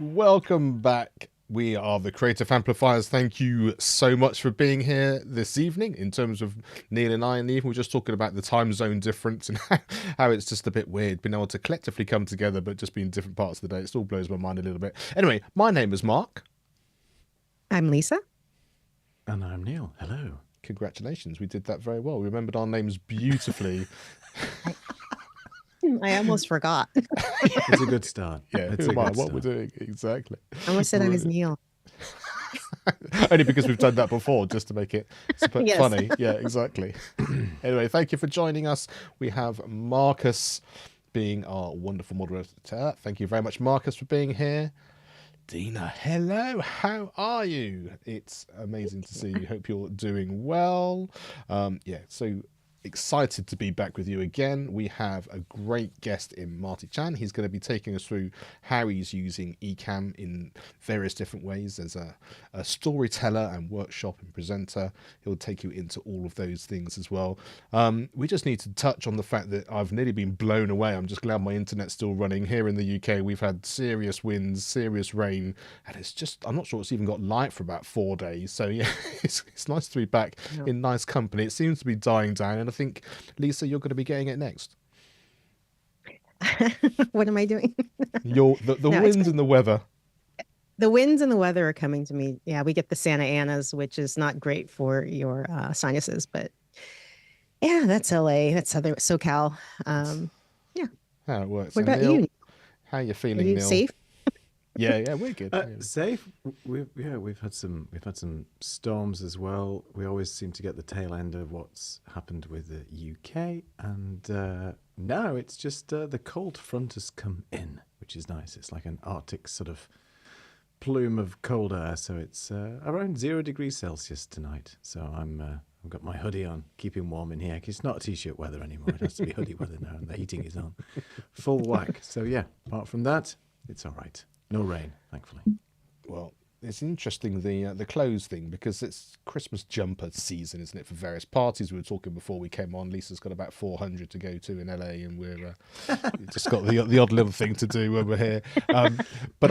Welcome back. We are the Creative Amplifiers. Thank you so much for being here this evening. In terms of Neil and I, and even we're just talking about the time zone difference and how it's just a bit weird being able to collectively come together, but just be in different parts of the day. It still blows my mind a little bit. Anyway, my name is Mark. I'm Lisa. And I'm Neil. Hello. Congratulations. We did that very well. We remembered our names beautifully. I almost forgot. It's a good start. Yeah, it's who a am I? good What start. we're doing. Exactly. I almost said I was Neil. Only because we've done that before, just to make it Yes. funny. Yeah, exactly. Anyway, thank you for joining us. We have Marcus being our wonderful moderator. Thank you very much, Marcus, for being here. Dina, hello. How are you? It's amazing to see you. Hope you're doing well. So excited to be back with you again. We have a great guest in Marty Chan. He's going to be taking us through how he's using Ecamm in various different ways as a storyteller and workshop and presenter. He'll take you into all of those things as well. We just need to touch on the fact that I've nearly been blown away. I'm just glad my internet's still running. Here in the UK, we've had serious winds, serious rain, and it's just, I'm not sure it's even got light for about 4 days. So yeah, it's nice to be back in nice company. It seems to be dying down, and I think, Lisa, you're going to be getting it next. What am I doing? The winds and the weather. The winds and the weather are coming to me. Yeah, we get the Santa Anas, which is not great for your sinuses, but yeah, that's LA. That's other SoCal. Yeah. How it works. What And about Neil, you? how are you feeling, Are you Neil? safe? Yeah, we're good. Safe. We've had some storms as well. We always seem to get the tail end of what's happened with the UK, and now it's just the cold front has come in, which is nice. It's like an Arctic sort of plume of cold air, so it's around 0 degrees Celsius tonight. So I've got my hoodie on, keeping warm in here. 'Cause it's not t-shirt weather anymore. It has to be hoodie weather now, and the heating is on full whack. So yeah, apart from that, it's all right. No rain, thankfully. Well, it's interesting, the clothes thing, because it's Christmas jumper season, isn't it, for various parties. We were talking before we came on. Lisa's got about 400 to go to in LA, and we're just got the odd little thing to do when we're here. But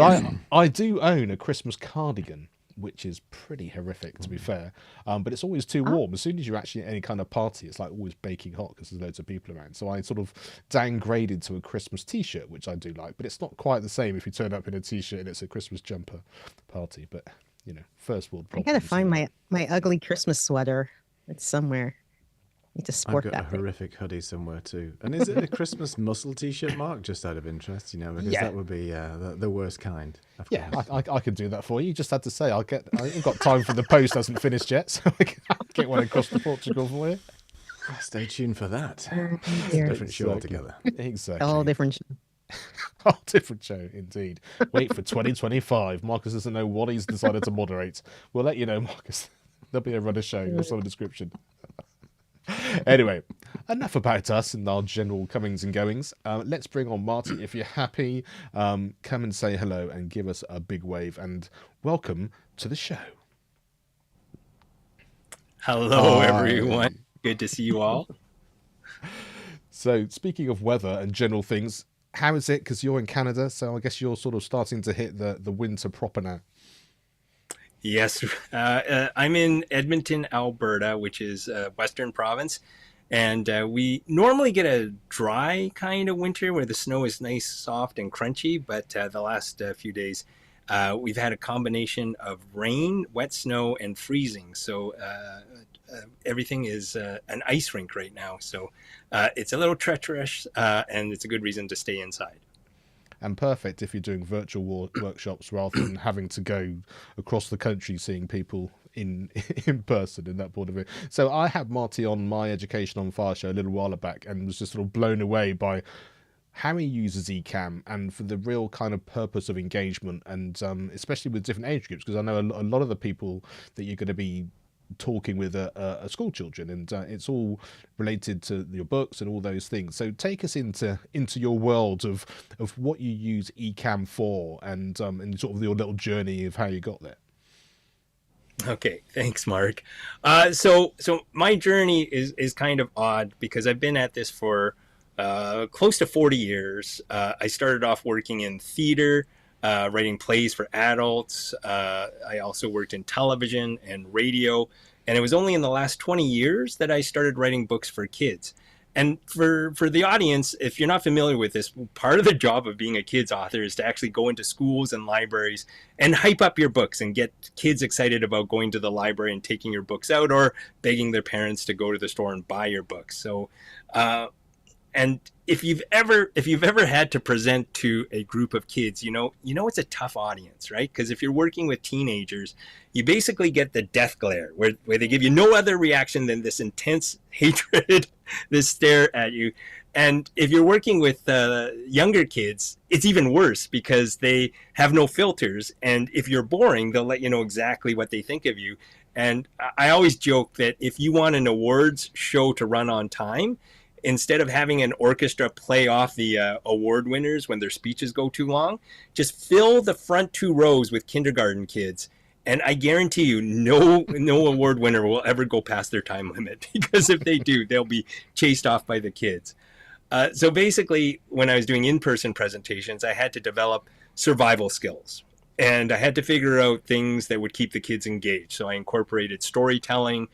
I do own a Christmas cardigan, which is pretty horrific, to be fair. But it's always too warm. As soon as you're actually at any kind of party, it's like always baking hot because there's loads of people around. So I sort of downgraded to a Christmas t-shirt, which I do like, but it's not quite the same if you turn up in a t-shirt and it's a Christmas jumper party. But, you know, first world I problems. gotta find my ugly Christmas sweater. It's somewhere. I need to sport I've got that a thing. horrific hoodie somewhere too. And is it a Christmas muscle t-shirt, Mark? Just out of interest, because that would be the worst kind. Of course. I can do that for you. You just had to say I ain't got time for the post hasn't finished yet, so I can get one across to Portugal for you. Stay tuned for that. Dear. Different show altogether. Exactly. A whole different show. Whole different show, indeed. Wait for 2025. Marcus doesn't know what he's decided to moderate. We'll let you know, Marcus. There'll be a runner show. That's on the description. Anyway, enough about us and our general comings and goings. Let's bring on Marty. If you're happy, come and say hello and give us a big wave, and welcome to the show. Hello, everyone. Good to see you all. So, speaking of weather and general things, how is it? Because you're in Canada, so I guess you're sort of starting to hit the winter proper now. Yes, I'm in Edmonton, Alberta, which is Western province. And we normally get a dry kind of winter where the snow is nice, soft, and crunchy. But the last few days, we've had a combination of rain, wet snow, and freezing. So everything is an ice rink right now. So it's a little treacherous, and it's a good reason to stay inside. And perfect if you're doing virtual workshops rather than having to go across the country seeing people in person in that point of view. So I had Marty on my Education on Fire show a little while back and was just sort of blown away by how he uses Ecamm and for the real kind of purpose of engagement, and especially with different age groups, because I know a lot of the people that you're going to be talking with are school children, and it's all related to your books and all those things. So take us into your world of what you use Ecamm for, and sort of your little journey of how you got there. Okay, thanks, Mark. So my journey is kind of odd because I've been at this for close to 40 years. I started off working in theater, writing plays for adults. I also worked in television and radio. And it was only in the last 20 years that I started writing books for kids. And for the audience, if you're not familiar with this, part of the job of being a kids author is to actually go into schools and libraries and hype up your books and get kids excited about going to the library and taking your books out, or begging their parents to go to the store and buy your books. So, and if you've ever had to present to a group of kids, you know it's a tough audience, right? Because if you're working with teenagers, you basically get the death glare, where they give you no other reaction than this intense hatred, this stare at you. And if you're working with younger kids, it's even worse, because they have no filters. And if you're boring, they'll let you know exactly what they think of you. And I always joke that if you want an awards show to run on time, instead of having an orchestra play off the award winners when their speeches go too long, just fill the front 2 rows with kindergarten kids. And I guarantee you, no award winner will ever go past their time limit, because if they do, they'll be chased off by the kids. So basically, when I was doing in-person presentations, I had to develop survival skills. And I had to figure out things that would keep the kids engaged. So I incorporated storytelling,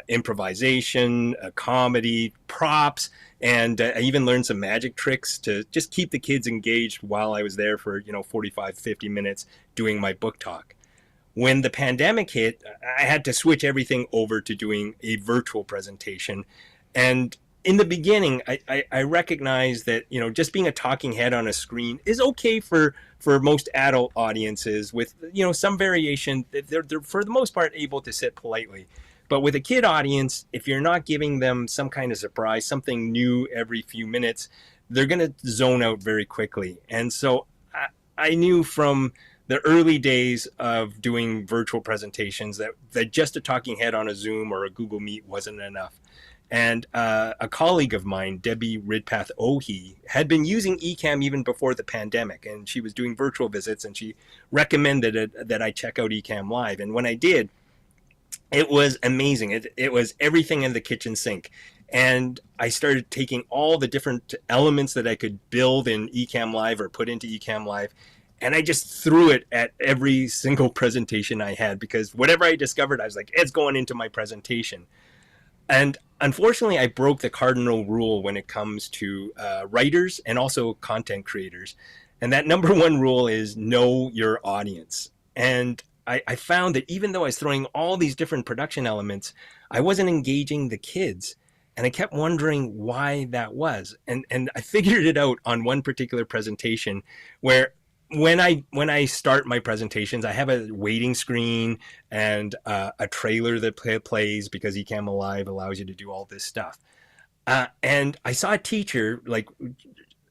improvisation, comedy, props, and I even learned some magic tricks to just keep the kids engaged while I was there for 45, 50 minutes doing my book talk. When the pandemic hit, I had to switch everything over to doing a virtual presentation. And in the beginning, I recognized that just being a talking head on a screen is okay for most adult audiences, with some variation. They're for the most part able to sit politely. But with a kid audience, if you're not giving them some kind of surprise, something new every few minutes, they're going to zone out very quickly. And so I knew from the early days of doing virtual presentations that just a talking head on a Zoom or a Google Meet wasn't enough. And a colleague of mine, Debbie Ridpath Ohi, had been using Ecamm even before the pandemic, and she was doing virtual visits, and she recommended that I check out Ecamm Live. And when I did, it was amazing. It was everything in the kitchen sink. And I started taking all the different elements that I could build in Ecamm Live or put into Ecamm Live, and I just threw it at every single presentation I had, because whatever I discovered, I was like, it's going into my presentation. And unfortunately, I broke the cardinal rule when it comes to writers and also content creators. And that number 1 rule is know your audience. And I found that even though I was throwing all these different production elements, I wasn't engaging the kids. And I kept wondering why that was. And I figured it out on one particular presentation, where when I start my presentations, I have a waiting screen and a trailer that plays, because Ecamm Live allows you to do all this stuff. And I saw a teacher, like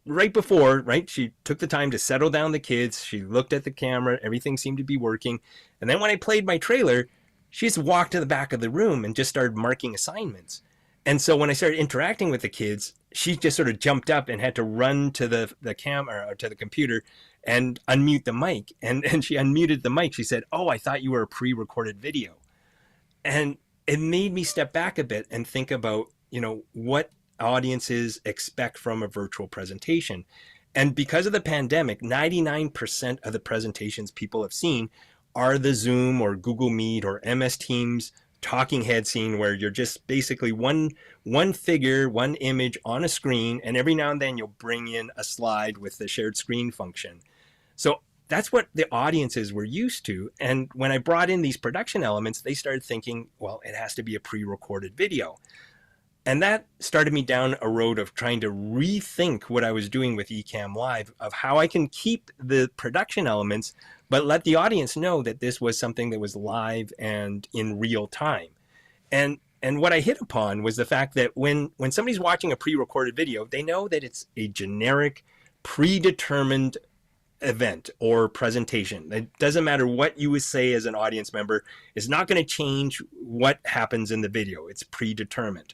right before, right? She took the time to settle down the kids. She looked at the camera. Everything seemed to be working. And then when I played my trailer, she just walked to the back of the room and just started marking assignments. And so when I started interacting with the kids, she just sort of jumped up and had to run to the camera or to the computer and unmute the mic. And she unmuted the mic. She said, "Oh, I thought you were a pre-recorded video." And it made me step back a bit and think about, what audiences expect from a virtual presentation. And because of the pandemic, 99% of the presentations people have seen are the Zoom or Google Meet or MS Teams talking head scene, where you're just basically one figure, one image on a screen, and every now and then you'll bring in a slide with the shared screen function. So that's what the audiences were used to. And when I brought in these production elements, they started thinking, well, it has to be a pre-recorded video. And that started me down a road of trying to rethink what I was doing with Ecamm Live, of how I can keep the production elements, but let the audience know that this was something that was live and in real time. And what I hit upon was the fact that when somebody's watching a pre-recorded video, they know that it's a generic, predetermined event or presentation. It doesn't matter what you would say as an audience member. It's not going to change what happens in the video. It's predetermined.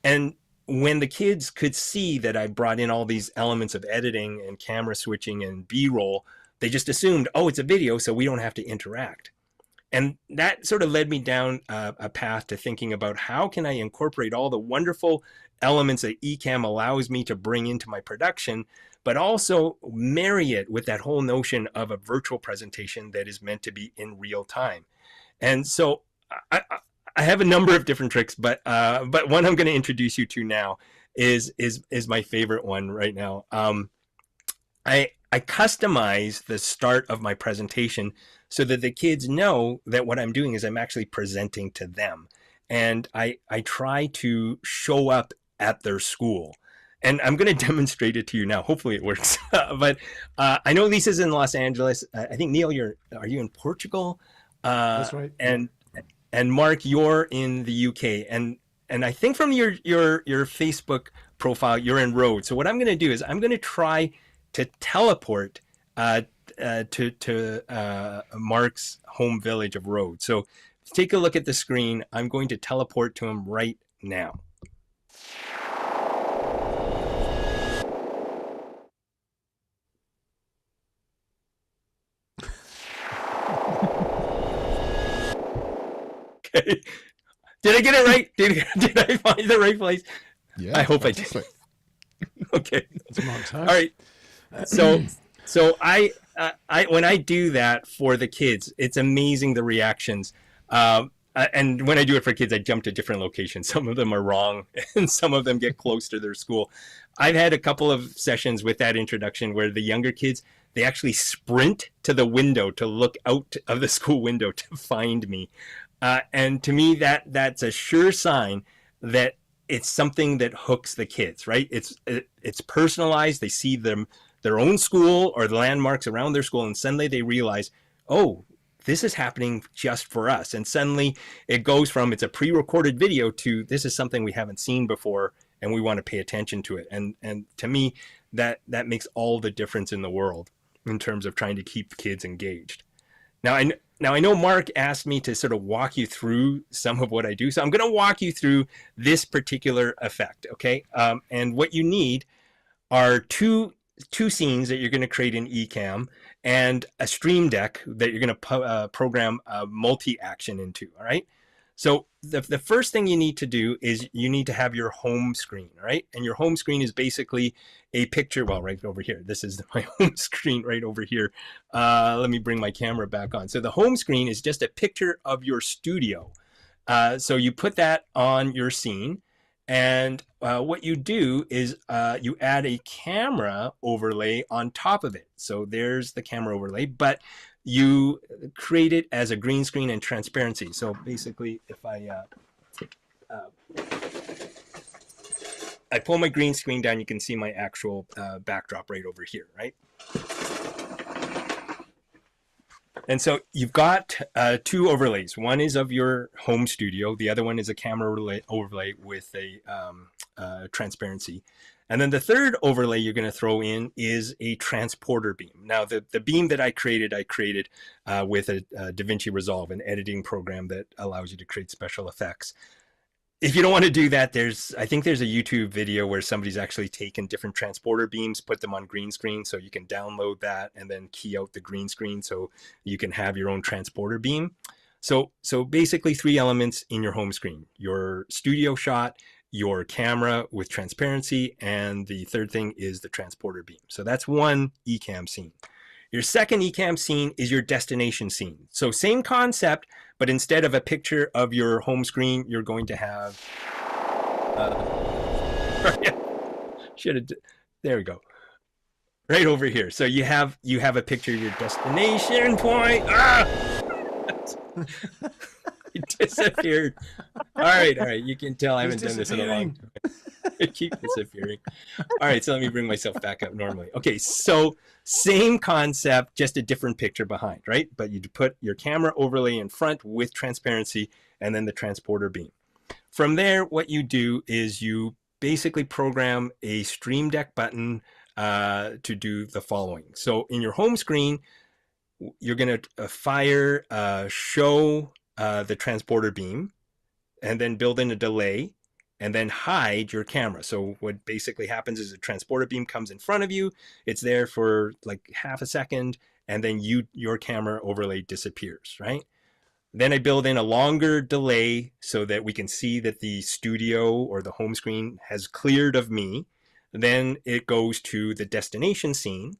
And when the kids could see that I brought in all these elements of editing and camera switching and B-roll, they just assumed, oh, it's a video, so we don't have to interact. And that sort of led me down a path to thinking about how can I incorporate all the wonderful elements that Ecamm allows me to bring into my production, but also marry it with that whole notion of a virtual presentation that is meant to be in real time. And so I have a number of different tricks, but one I'm going to introduce you to now is my favorite one right now. I customize the start of my presentation so that the kids know that what I'm doing is I'm actually presenting to them. And I try to show up at their school. And I'm going to demonstrate it to you now. Hopefully it works. But I know Lisa's in Los Angeles. I think, Neil, are you in Portugal? That's right. And Mark, you're in the UK. And I think from your Facebook profile, you're in Rhodes. So what I'm going to do is I'm going to try to teleport to Mark's home village of Rhodes. So take a look at the screen. I'm going to teleport to him right now. Okay. Did I get it right? Did I find the right place? Yeah, I hope I did. Okay. All right. So I when I do that for the kids, it's amazing the reactions. And when I do it for kids, I jump to different locations. Some of them are wrong, and some of them get close to their school. I've had a couple of sessions with that introduction where the younger kids, they actually sprint to the window to look out of the school window to find me. And to me, that's a sure sign that it's something that hooks the kids, right? It's personalized. They see their own school or the landmarks around their school, and suddenly they realize, oh, this is happening just for us. And suddenly it goes from it's a pre-recorded video to this is something we haven't seen before, and we want to pay attention to it. And to me, that makes all the difference in the world in terms of trying to keep kids engaged. Now I know Mark asked me to sort of walk you through some of what I do, so I'm going to walk you through this particular effect, okay? And what you need are two scenes that you're going to create in Ecamm and a stream deck that you're going to program multi-action into, all right? So the first thing you need to do is you need to have your home screen, right? And your home screen is basically a picture, well, right over here. This is my home screen right over here. Let me bring my camera back on. So the home screen is just a picture of your studio. So you put that on your scene, and what you do is you add a camera overlay on top of it. So there's the camera overlay, but you create it as a green screen and transparency. So basically, if I pull my green screen down, you can see my actual backdrop right over here, right? And so you've got two overlays. One is of your home studio. The other one is a camera overlay with a transparency. And then the third overlay you're going to throw in is a transporter beam. Now, the beam that I created with a DaVinci Resolve, an editing program that allows you to create special effects. If you don't want to do that, I think there's a YouTube video where somebody's actually taken different transporter beams, put them on green screen, so you can download that and then key out the green screen so you can have your own transporter beam. So basically 3 elements in your home screen: your studio shot, your camera with transparency, and the third thing is the transporter beam. So that's one Ecamm scene. Your second Ecamm scene is your destination scene. So same concept, but instead of a picture of your home screen, you're going to have, there we go, right over here. So you have a picture of your destination point. It disappeared. All right. You can tell I haven't done this in a long time. It keeps disappearing. All right, so let me bring myself back up normally. Okay, so same concept, just a different picture behind, right? But you put your camera overlay in front with transparency and then the transporter beam. From there, what you do is you basically program a Stream Deck button to do the following. So in your home screen, you're going to fire show the transporter beam and then build in a delay and then hide your camera. So what basically happens is a transporter beam comes in front of you, it's there for like half a second, and then your camera overlay disappears, right? Then I build in a longer delay so that we can see that the studio or the home screen has cleared of me. Then it goes to the destination scene.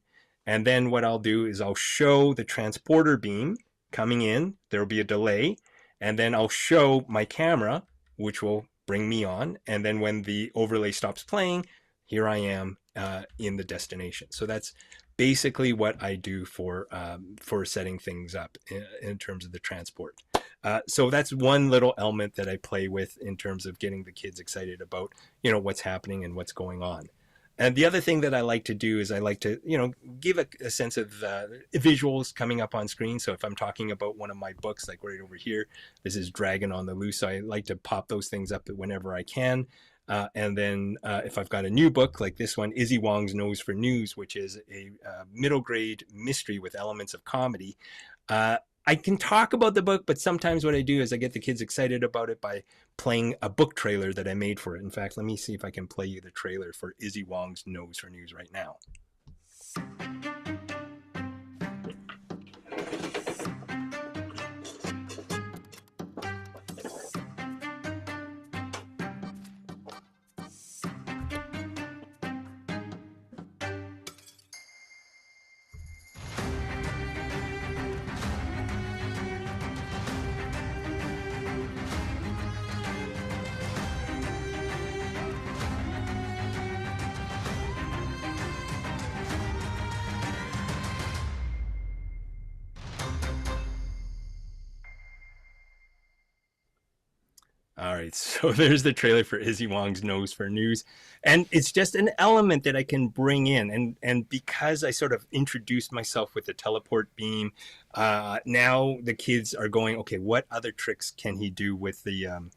And then what I'll do is I'll show the transporter beam coming in. There'll be a delay. And then I'll show my camera, which will bring me on. And then when the overlay stops playing, here I am in the destination. So that's basically what I do for setting things up in terms of the transport. So that's one little element that I play with in terms of getting the kids excited about, what's happening and what's going on. And the other thing that I like to do is I like to, give a sense of visuals coming up on screen. So if I'm talking about one of my books, like right over here, this is Dragon on the Loose. So I like to pop those things up whenever I can. And then if I've got a new book like this one, Izzy Wong's Nose for News, which is a middle grade mystery with elements of comedy, I can talk about the book, but sometimes what I do is I get the kids excited about it by playing a book trailer that I made for it. In fact, let me see if I can play you the trailer for Izzy Wong's Nose for News right now. All right, so there's the trailer for Izzy Wong's Nose for News. And it's just an element that I can bring in. And because I sort of introduced myself with the teleport beam, now the kids are going, okay, what other tricks can he do with the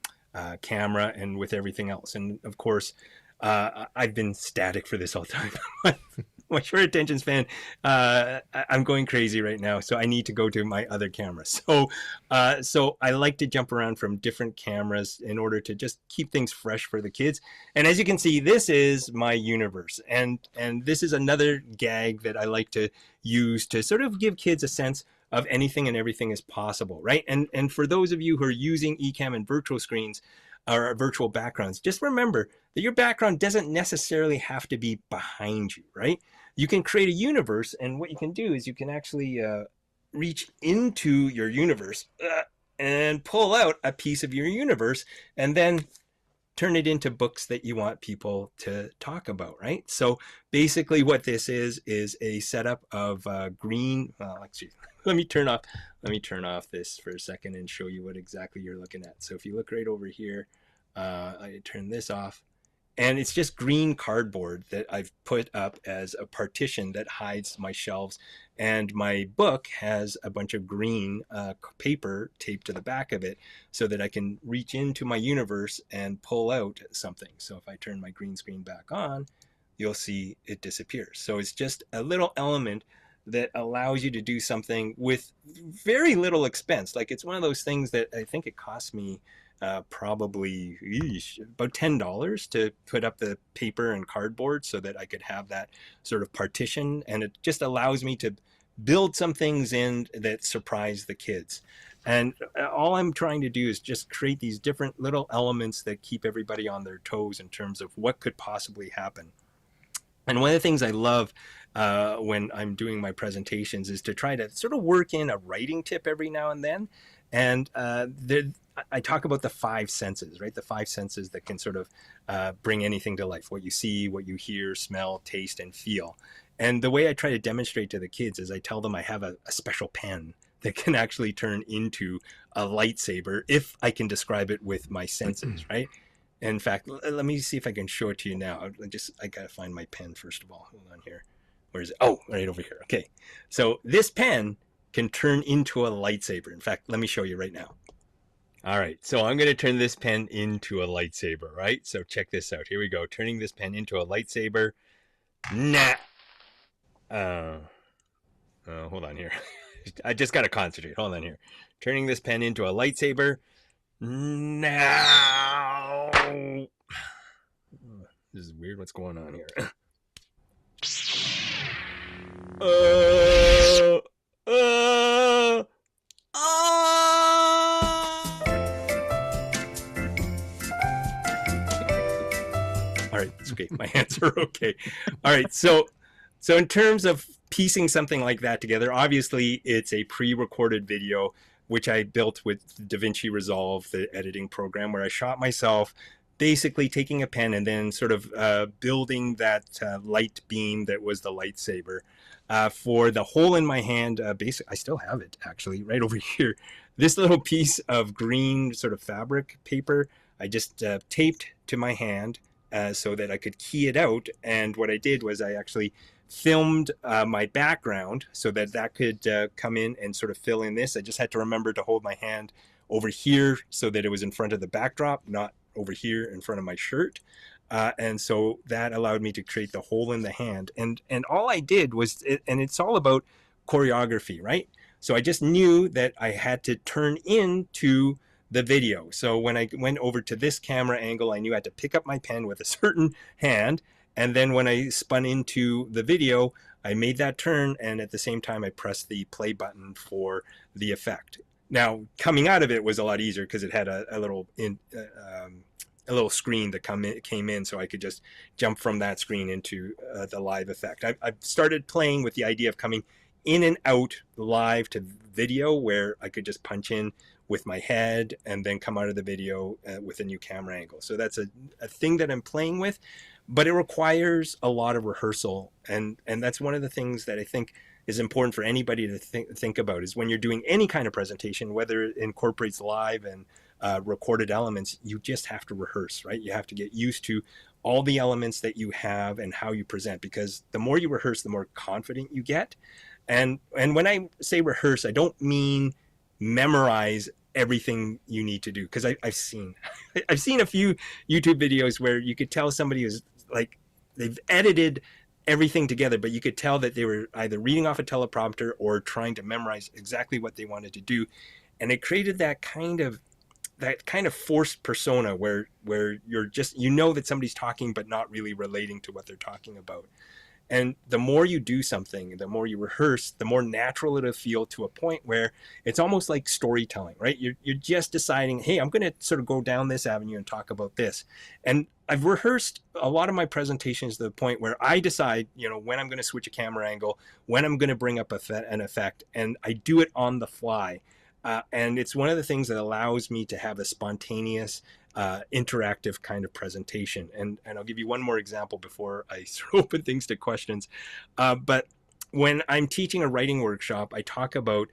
camera and with everything else? And of course, I've been static for this all time. My short attention span, I'm going crazy right now, so I need to go to my other camera. So I like to jump around from different cameras in order to just keep things fresh for the kids. And as you can see, this is my universe. And this is another gag that I like to use to sort of give kids a sense of anything and everything is possible, right? And for those of you who are using Ecamm and virtual screens, or virtual backgrounds, just remember that your background doesn't necessarily have to be behind you, right? You can create a universe, and what you can do is you can actually reach into your universe and pull out a piece of your universe and then turn it into books that you want people to talk about, right? So basically what this is a setup of green, excuse me, let me turn off this for a second and show you what exactly you're looking at. So if you look right over here, I turn this off, and it's just green cardboard that I've put up as a partition that hides my shelves. And my book has a bunch of green paper taped to the back of it so that I can reach into my universe and pull out something. So if I turn my green screen back on, you'll see it disappears. So it's just a little element that allows you to do something with very little expense. Like, it's one of those things that I think it cost me probably about $10 to put up the paper and cardboard so that I could have that sort of partition. And it just allows me to build some things in that surprise the kids. And all I'm trying to do is just create these different little elements that keep everybody on their toes in terms of what could possibly happen. And one of the things I love when I'm doing my presentations is to try to sort of work in a writing tip every now and then. And I talk about the five senses, right? The five senses that can sort of bring anything to life: what you see, what you hear, smell, taste, and feel. And the way I try to demonstrate to the kids is I tell them I have a special pen that can actually turn into a lightsaber if I can describe it with my senses, right? In fact, let me see if I can show it to you now. I gotta find my pen first of all. Hold on here. Where is it? Oh, right over here. Okay. So this pen can turn into a lightsaber. In fact, let me show you right now. All right, so I'm going to turn this pen into a lightsaber, right? So check this out. Here we go. Turning this pen into a lightsaber. Nah. Hold on here. I just got to concentrate. Hold on here. Turning this pen into a lightsaber. Now. This is weird. What's going on here? Oh. My hands are okay. All right. So in terms of piecing something like that together, obviously it's a pre-recorded video, which I built with DaVinci Resolve, the editing program, where I shot myself basically taking a pen and then sort of building that light beam that was the lightsaber. For the hole in my hand, I still have it actually right over here. This little piece of green sort of fabric paper, I just taped to my hand so that I could key it out. And what I did was I actually filmed my background so that could come in and sort of fill in this. I just had to remember to hold my hand over here so that it was in front of the backdrop, not over here in front of my shirt. And so that allowed me to create the hole in the hand. And all I did was, and it's all about choreography, right? So I just knew that I had to turn into the video. So when I went over to this camera angle, I knew I had to pick up my pen with a certain hand. And then when I spun into the video, I made that turn. And at the same time, I pressed the play button for the effect. Now, coming out of it was a lot easier because it had a little screen that came in, so I could just jump from that screen into the live effect. I've started playing with the idea of coming in and out live to video, where I could just punch in with my head and then come out of the video with a new camera angle. So that's a thing that I'm playing with, but it requires a lot of rehearsal. And that's one of the things that I think is important for anybody to think about, is when you're doing any kind of presentation, whether it incorporates live and recorded elements, you just have to rehearse, right? You have to get used to all the elements that you have and how you present, because the more you rehearse, the more confident you get. And when I say rehearse, I don't mean memorize everything you need to do, because I've seen a few YouTube videos where you could tell somebody is like, they've edited everything together, but you could tell that they were either reading off a teleprompter or trying to memorize exactly what they wanted to do. And it created that kind of forced persona where you're just, you know that somebody's talking but not really relating to what they're talking about. And the more you do something, the more you rehearse, the more natural it'll feel, to a point where it's almost like storytelling, right? You're just deciding, hey, I'm going to sort of go down this avenue and talk about this. And I've rehearsed a lot of my presentations to the point where I decide, when I'm going to switch a camera angle, when I'm going to bring up an effect, and I do it on the fly. And it's one of the things that allows me to have a spontaneous, interactive kind of presentation. And I'll give you one more example before I open things to questions. But when I'm teaching a writing workshop, I talk about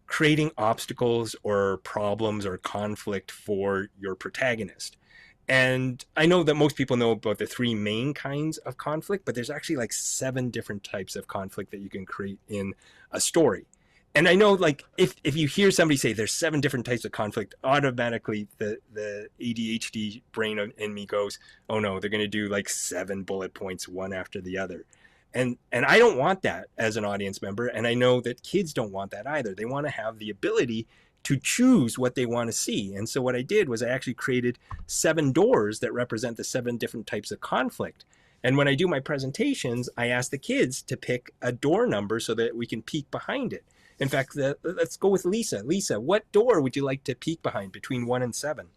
creating obstacles or problems or conflict for your protagonist. And I know that most people know about the 3 main kinds of conflict, but there's actually like 7 different types of conflict that you can create in a story. And I know, like, if you hear somebody say there's 7 different types of conflict, automatically the ADHD brain in me goes, oh no, they're going to do like 7 bullet points, one after the other. And I don't want that as an audience member. And I know that kids don't want that either. They want to have the ability to choose what they want to see. And so what I did was I actually created 7 doors that represent the 7 different types of conflict. And when I do my presentations, I ask the kids to pick a door number so that we can peek behind it. In fact, let's go with Lisa. Lisa, what door would you like to peek behind between 1 and 7?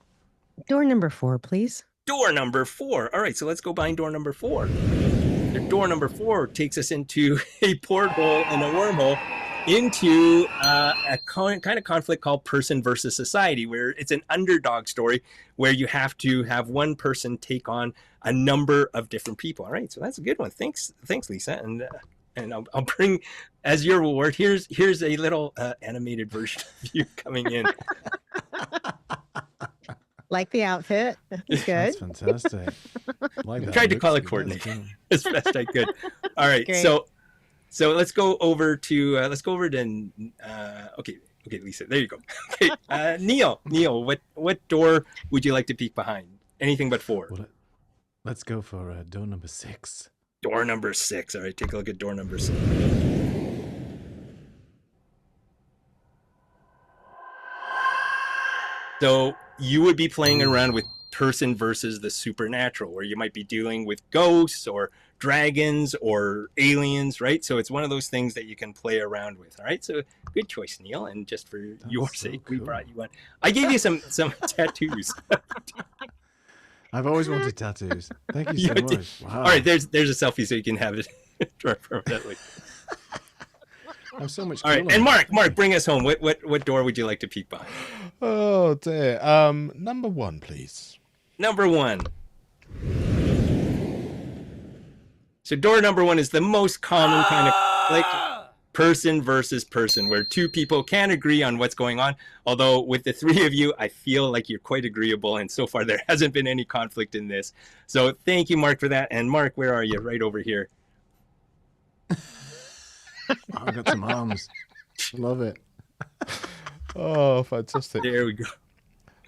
Door number 4, please. Door number 4. All right, so let's go behind door number 4. Door number 4 takes us into a porthole and a wormhole into a kind of conflict called person versus society, where it's an underdog story where you have to have one person take on a number of different people. All right, so that's a good one. Thanks, Lisa. And I'll bring, as your reward, here's a little animated version of you coming in. Like the outfit. That's good. That's fantastic. Like that. Tried to color coordinate as best I could. All right, Great. so let's go over to okay, Lisa, there you go. Okay, Neil, what door would you like to peek behind? Anything but 4. Well, let's go for door number 6. Door number 6. All right, take a look at door number 6. So you would be playing around with person versus the supernatural, where you might be dealing with ghosts or dragons or aliens, right? So it's one of those things that you can play around with. All right, so good choice, Neil. And just for your sake, we brought you one. I gave you some tattoos. I've always wanted tattoos. Thank you so You did. much. Wow. All right, there's a selfie so you can have it permanently. I'm so much All right, cooler. and Mark, bring us home. What door would you like to peek behind? Oh dear. Number one, please. Number one. So door number one is the most common kind of conflict, person versus person, where two people can agree on what's going on. Although with the three of you, I feel like you're quite agreeable, and so far there hasn't been any conflict in this. So thank you, Mark, for that. And Mark, where are you? Right over here. I've got some arms. Love it. Oh, fantastic. There we go.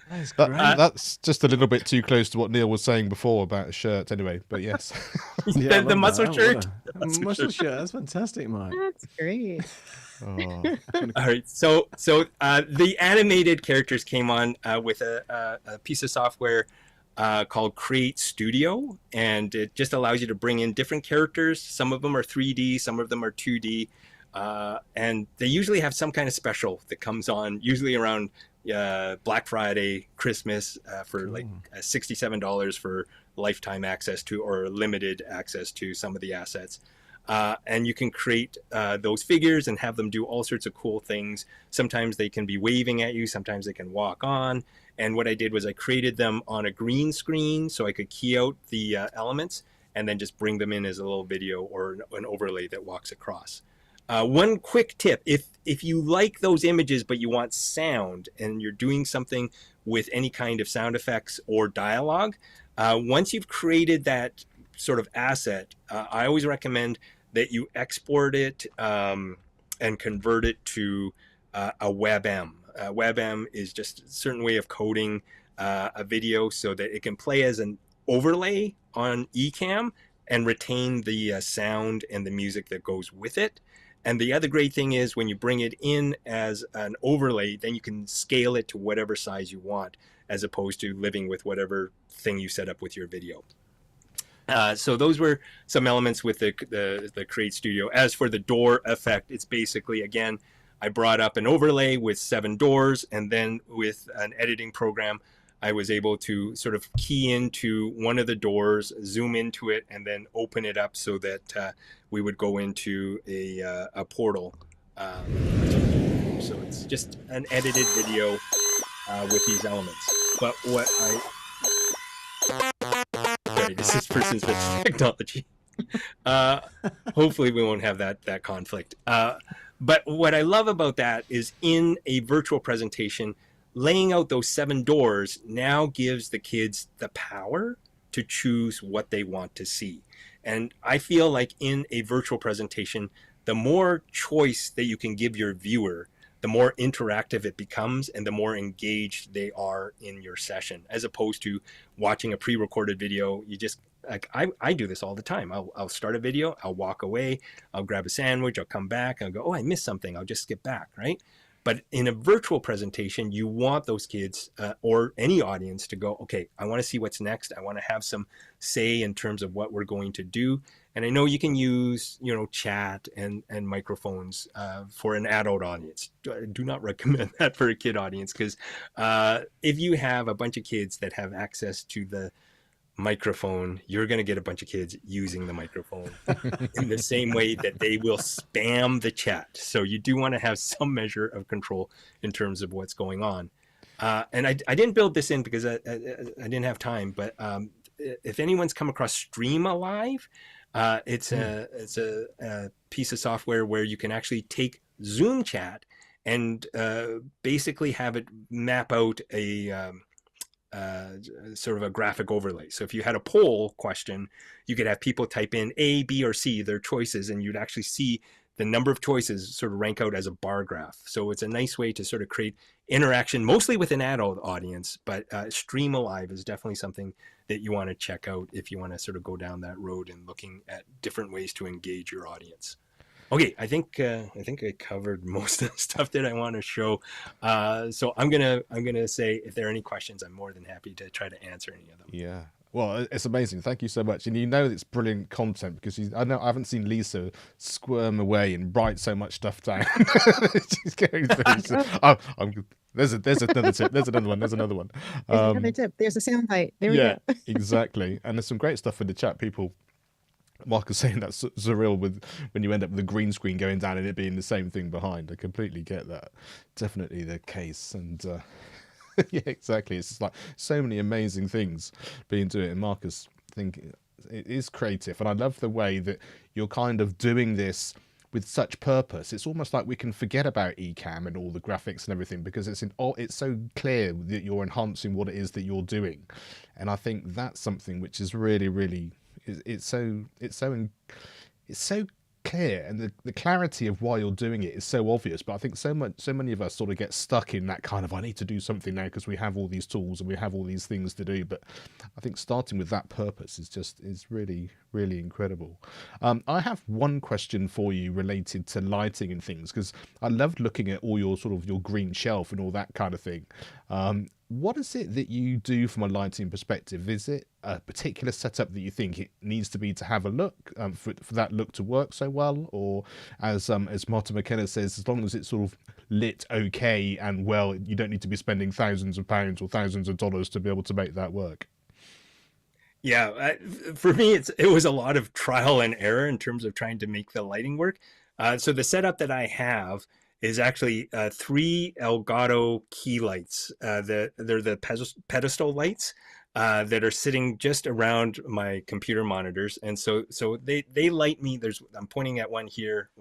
That's great. That's just a little bit too close to what Neil was saying before about a shirt anyway, but yes. Yeah, I the love muscle that. shirt. What a muscle shirt. That's fantastic, Mike. That's great. Oh. All right, so the animated characters came on with a piece of software called Create Studio, and it just allows you to bring in different characters. Some of them are 3D, some of them are 2D, and they usually have some kind of special that comes on, usually around Black Friday, Christmas, for like $67 for lifetime access to or limited access to some of the assets. And you can create those figures and have them do all sorts of cool things. Sometimes they can be waving at you, sometimes they can walk on. And what I did was I created them on a green screen so I could key out the elements and then just bring them in as a little video or an overlay that walks across. One quick tip, if you like those images but you want sound and you're doing something with any kind of sound effects or dialogue, once you've created that sort of asset, I always recommend that you export it and convert it to a WebM. WebM is just a certain way of coding a video so that it can play as an overlay on Ecamm and retain the sound and the music that goes with it. And the other great thing is when you bring it in as an overlay, then you can scale it to whatever size you want, as opposed to living with whatever thing you set up with your video. So those were some elements with the Create Studio. As for the door effect, it's basically, again, I brought up an overlay with 7 doors, and then with an editing program, I was able to sort of key into one of the doors, zoom into it, and then open it up so that we would go into a portal. So it's just an edited video with these elements. But what sorry, this is for Since technology. Hopefully we won't have that conflict. But what I love about that is in a virtual presentation, laying out those 7 doors now gives the kids the power to choose what they want to see. And I feel like in a virtual presentation, the more choice that you can give your viewer, the more interactive it becomes and the more engaged they are in your session, as opposed to watching a pre-recorded video. You just, like, I do this all the time. I'll start a video, I'll walk away, I'll grab a sandwich, I'll come back, I'll go, oh, I missed something, I'll just skip back, right? But in a virtual presentation, you want those kids or any audience to go, okay, I want to see what's next. I want to have some say in terms of what we're going to do. And I know you can use, chat and microphones for an adult audience. I do not recommend that for a kid audience, because if you have a bunch of kids that have access to the microphone, you're going to get a bunch of kids using the microphone in the same way that they will spam the chat. So you do want to have some measure of control in terms of what's going on. And I didn't build this in because I didn't have time, but if anyone's come across Stream Alive, it's a piece of software where you can actually take Zoom chat and basically have it map out a sort of a graphic overlay. So if you had a poll question, you could have people type in A, B, or C, their choices, and you'd actually see the number of choices sort of rank out as a bar graph. So it's a nice way to sort of create interaction, mostly with an adult audience, but Stream Alive is definitely something that you want to check out if you want to sort of go down that road and looking at different ways to engage your audience. Okay, I think I covered most of the stuff that I want to show. So I'm gonna say if there are any questions, I'm more than happy to try to answer any of them. Yeah. Well, it's amazing. Thank you so much. And you know it's brilliant content because I know I haven't seen Lisa squirm away and write so much stuff down. She's going through. So, there's another tip. There's another one. There's another one. There's another tip. There's a sound bite. There we Yeah, go. exactly. And there's some great stuff in the chat. People, Mark is saying that's surreal with when you end up with the green screen going down and it being the same thing behind. I completely get that. Definitely the case. And yeah, exactly. It's just like so many amazing things being doing it. And Marcus, I think it is creative, and I love the way that you're kind of doing this with such purpose. It's almost like we can forget about Ecamm and all the graphics and everything because it's so clear that you're enhancing what it is that you're doing, and I think that's something which is really, really it's so clear, and the clarity of why you're doing it is so obvious. But I think so many of us sort of get stuck in that kind of, I need to do something now because we have all these tools and we have all these things to do. But I think starting with that purpose is really, really incredible. I have one question for you related to lighting and things, because I loved looking at all your sort of your green shelf and all that kind of thing. What is it that you do from a lighting perspective? Is it a particular setup that you think it needs to be to have a look, for that look to work so well? Or as Martin McKenna says, as long as it's sort of lit okay and well, you don't need to be spending thousands of pounds or thousands of dollars to be able to make that work? Yeah, for me, it was a lot of trial and error in terms of trying to make the lighting work. So the setup that I have is actually 3 Elgato key lights. They're the pedestal lights that are sitting just around my computer monitors, and so they light me. I'm pointing at one here,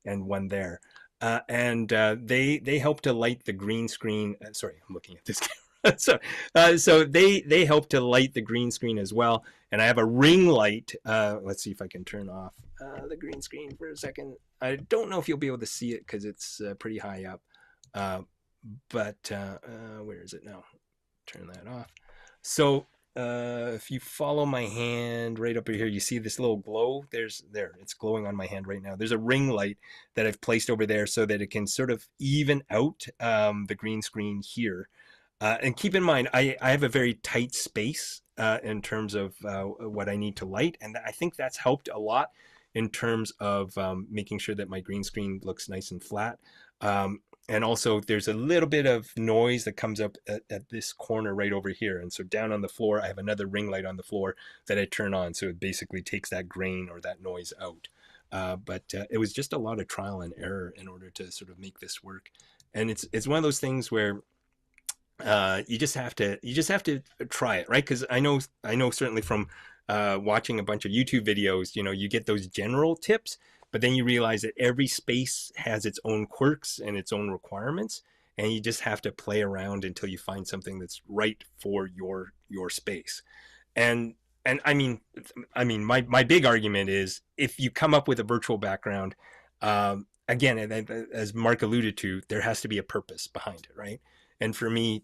and one there, and they help to light the green screen. Sorry, I'm looking at this camera. So they help to light the green screen as well. And I have a ring light. Let's see if I can turn off the green screen for a second. I don't know if you'll be able to see it because it's pretty high up. But where is it now? Turn that off. So if you follow my hand right up here, you see this little glow. It's glowing on my hand right now. There's a ring light that I've placed over there so that it can sort of even out the green screen here. And keep in mind, I have a very tight space in terms of what I need to light. And I think that's helped a lot in terms of making sure that my green screen looks nice and flat. And also there's a little bit of noise that comes up at this corner right over here. And so down on the floor, I have another ring light on the floor that I turn on. So it basically takes that grain or that noise out. But it was just a lot of trial and error in order to sort of make this work. And it's one of those things where you just have to try it, right? Because I know certainly from watching a bunch of YouTube videos, you get those general tips, but then you realize that every space has its own quirks and its own requirements, and you just have to play around until you find something that's right for your space. And I mean, my big argument is if you come up with a virtual background, again, as Mark alluded to, there has to be a purpose behind it, right? And for me,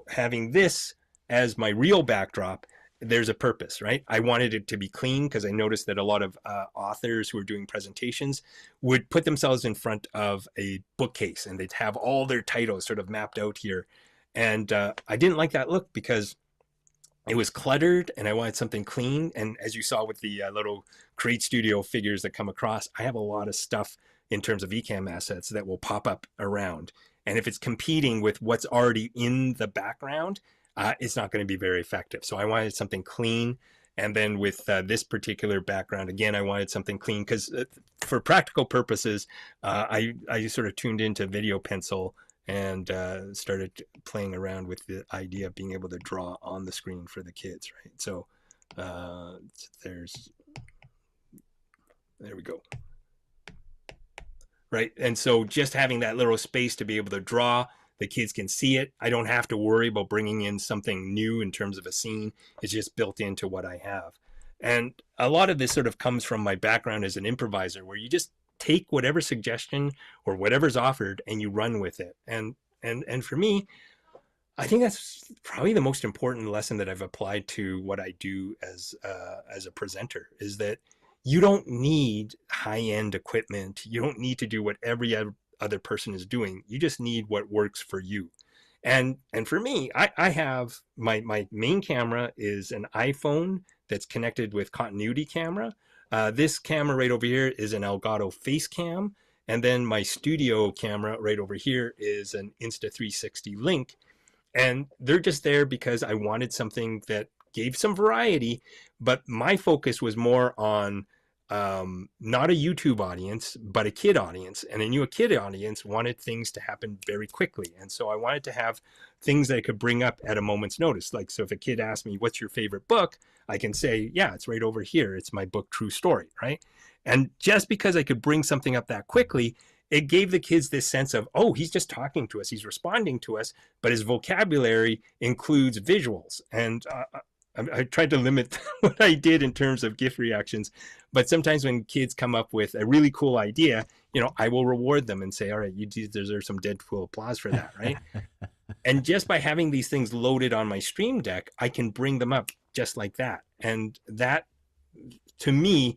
having this as my real backdrop, there's a purpose, right? I wanted it to be clean because I noticed that a lot of authors who are doing presentations would put themselves in front of a bookcase and they'd have all their titles sort of mapped out here. And I didn't like that look because it was cluttered and I wanted something clean. And as you saw with the little Create Studio figures that come across, I have a lot of stuff in terms of Ecamm assets that will pop up around. And if it's competing with what's already in the background, it's not going to be very effective. So I wanted something clean. And then with this particular background, again, I wanted something clean because for practical purposes, I sort of tuned into Video Pencil and started playing around with the idea of being able to draw on the screen for the kids, right? So there we go. Right. And so just having that little space to be able to draw, the kids can see it. I don't have to worry about bringing in something new in terms of a scene. It's just built into what I have. And a lot of this sort of comes from my background as an improviser, where you just take whatever suggestion or whatever's offered and you run with it. And for me, I think that's probably the most important lesson that I've applied to what I do as a presenter, is that you don't need high-end equipment. You don't need to do what every other person is doing. You just need what works for you. And for me, I have my main camera is an iPhone that's connected with continuity camera. This camera right over here is an Elgato face cam. And then my studio camera right over here is an Insta360 Link. And they're just there because I wanted something that gave some variety, but my focus was more on not a YouTube audience, but a kid audience. And I knew a kid audience wanted things to happen very quickly. And so I wanted to have things that I could bring up at a moment's notice. Like, so if a kid asked me, what's your favorite book? I can say, yeah, it's right over here. It's my book, True Story, right? And just because I could bring something up that quickly, it gave the kids this sense of, oh, he's just talking to us. He's responding to us, but his vocabulary includes visuals. And I tried to limit what I did in terms of GIF reactions, but sometimes when kids come up with a really cool idea, you know, I will reward them and say, all right, you deserve some Deadpool applause for that, right? And just by having these things loaded on my Stream Deck, I can bring them up just like that. And that, to me,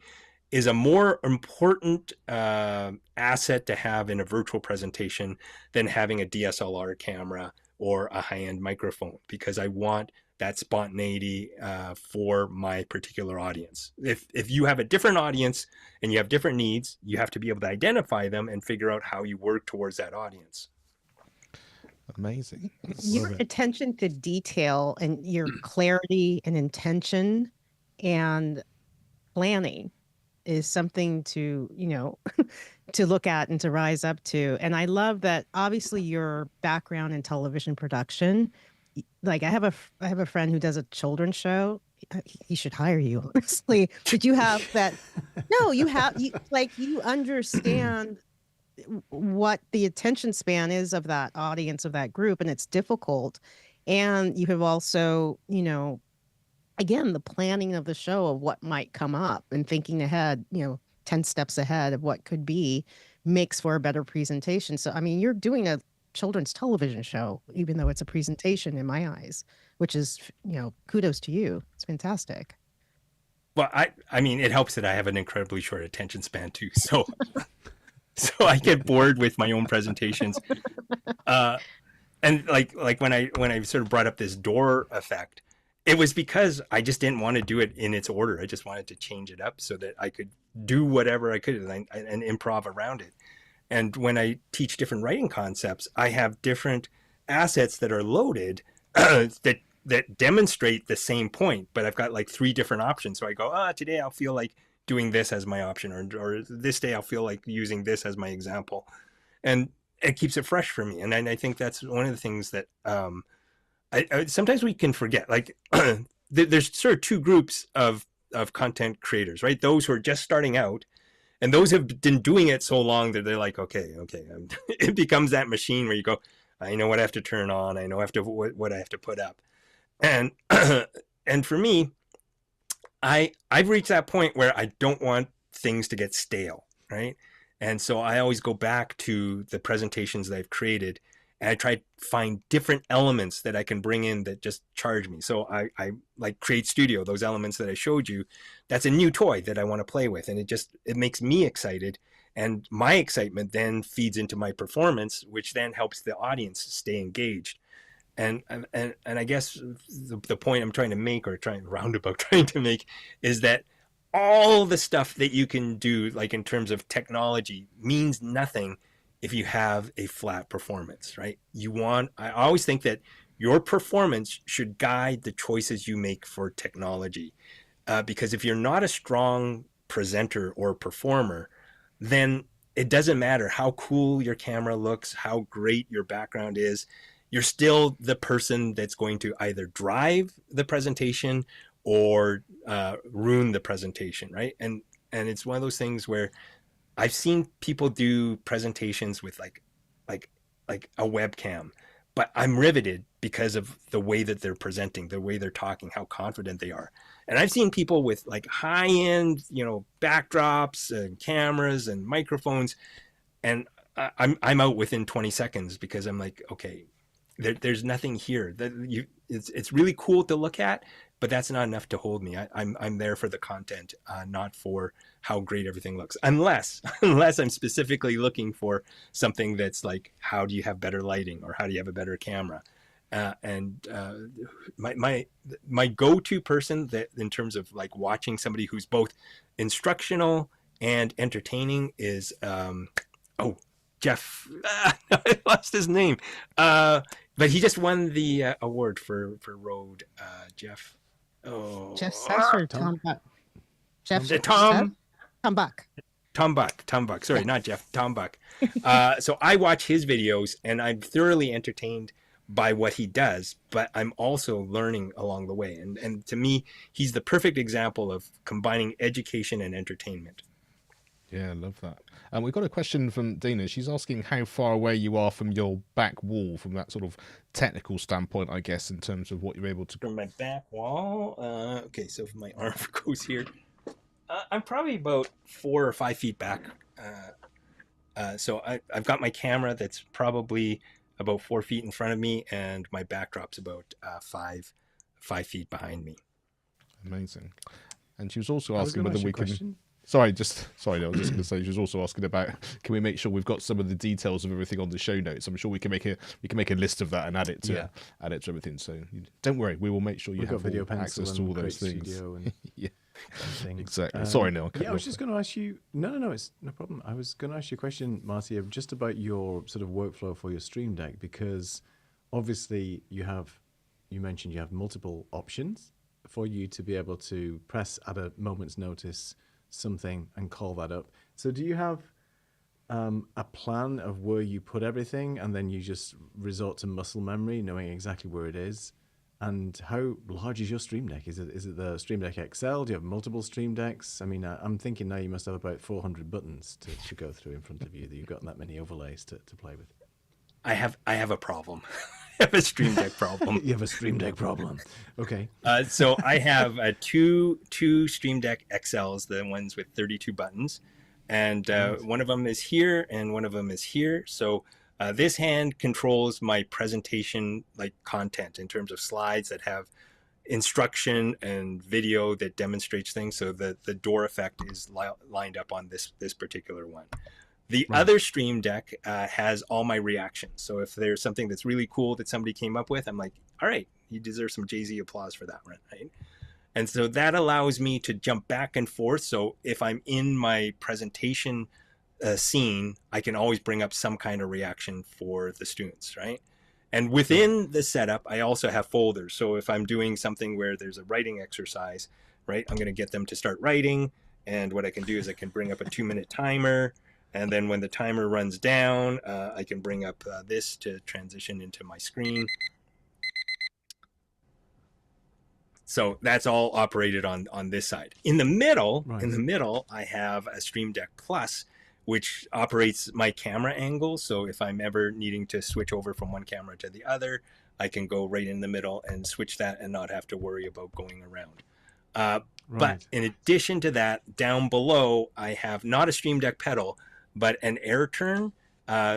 is a more important asset to have in a virtual presentation than having a DSLR camera or a high-end microphone, because I want that spontaneity for my particular audience. If you have a different audience and you have different needs, you have to be able to identify them and figure out how you work towards that audience. Amazing. Your attention to detail and your clarity and intention and planning is something to, you know, to look at and to rise up to. And I love that obviously your background in television production, like I have a friend who does a children's show. He should hire you, honestly. But you have that, no, you understand what the attention span is of that audience, of that group, and it's difficult. And you have also, you know, again, the planning of the show of what might come up and thinking ahead, you know, 10 steps ahead of what could be makes for a better presentation. So, I mean, you're doing a children's television show, even though it's a presentation in my eyes, which is, you know, kudos to you. It's fantastic. Well, I mean, it helps that I have an incredibly short attention span too. So, so I get bored with my own presentations. And like when I sort of brought up this door effect, it was because I just didn't want to do it in its order. I just wanted to change it up so that I could do whatever I could and improv around it. And when I teach different writing concepts, I have different assets that are loaded that demonstrate the same point, but I've got like 3 different options. So I go, today I'll feel like doing this as my option, or this day I'll feel like using this as my example. And it keeps it fresh for me. And I think that's one of the things that I sometimes we can forget. Like there's sort of 2 groups of content creators, right? Those who are just starting out, and those have been doing it so long that they're like, okay. It becomes that machine where you go, I know what I have to turn on. I know what I have to put up. And and for me, I've reached that point where I don't want things to get stale, right? And so I always go back to the presentations that I've created, and I try to find different elements that I can bring in that just charge me. So I like Create Studio, those elements that I showed you. That's a new toy that I want to play with, and it makes me excited. And my excitement then feeds into my performance, which then helps the audience stay engaged. And I guess the point I'm trying to make, or trying to make, is that all the stuff that you can do, like in terms of technology, means nothing if you have a flat performance, right? I always think that your performance should guide the choices you make for technology. Because if you're not a strong presenter or performer, then it doesn't matter how cool your camera looks, how great your background is. You're still the person that's going to either drive the presentation or ruin the presentation, right? And it's one of those things where I've seen people do presentations with like a webcam, but I'm riveted because of the way that they're presenting, the way they're talking, how confident they are. And I've seen people with like high-end, backdrops and cameras and microphones, and I'm out within 20 seconds because I'm like, okay, there's nothing here. It's really cool to look at, but that's not enough to hold me. I'm there for the content, not for how great everything looks. Unless I'm specifically looking for something that's like, how do you have better lighting, or how do you have a better camera? My go-to person that in terms of like watching somebody who's both instructional and entertaining is Jeff. I lost his name, but he just won the award for Road. Jeff. Oh, Jeff Sess or Tom Buck? Jeff Tom. Tom Buck. Tom Buck. Sorry, not Jeff. Tom Buck. So I watch his videos, and I'm thoroughly entertained by what he does, but I'm also learning along the way. And to me, he's the perfect example of combining education and entertainment. Yeah, I love that. And we've got a question from Dina. She's asking how far away you are from your back wall, from that sort of technical standpoint, I guess, in terms of what you're able to. From my back wall. Okay, so if my arm goes here, I'm probably about 4 or 5 feet back. So I've got my camera that's probably about 4 feet in front of me, and my backdrop's about 5 feet behind me. Amazing. And she was also asking whether we can. Question. Sorry, I was just going to say, she was also asking about, can we make sure we've got some of the details of everything on the show notes? I'm sure we can make a list of that and add it to everything. So don't worry, we will make sure you have video access to all those things. And yeah, things. exactly. Sorry, Neil. I was just going to ask you. No, it's no problem. I was going to ask you a question, Marty, just about your sort of workflow for your Stream Deck, because obviously you mentioned you have multiple options for you to be able to press at a moment's notice something and call that up. So do you have a plan of where you put everything, and then you just resort to muscle memory, knowing exactly where it is? And how large is your Stream Deck? Is it the Stream Deck XL? Do you have multiple Stream Decks? I mean, I'm thinking now you must have about 400 buttons to go through in front of you, that you've got that many overlays to play with. I have a problem. I have a Stream Deck problem. You have a Stream Deck problem. Okay. So I have two Stream Deck XLs, the ones with 32 buttons, and one of them is here and one of them is here. So this hand controls my presentation, like content, in terms of slides that have instruction and video that demonstrates things. So the door effect is lined up on this particular one. The other Stream Deck has all my reactions. So if there's something that's really cool that somebody came up with, I'm like, all right, you deserve some Jay-Z applause for that one, right? And so that allows me to jump back and forth. So if I'm in my presentation scene, I can always bring up some kind of reaction for the students, right? And within the setup, I also have folders. So if I'm doing something where there's a writing exercise, right, I'm going to get them to start writing. And what I can do is I can bring up a 2-minute timer. And then when the timer runs down, I can bring up this to transition into my screen. So that's all operated on this side. In the middle, I have a Stream Deck Plus, which operates my camera angle. So if I'm ever needing to switch over from one camera to the other, I can go right in the middle and switch that and not have to worry about going around. But in addition to that, down below, I have not a Stream Deck pedal, but an air turn,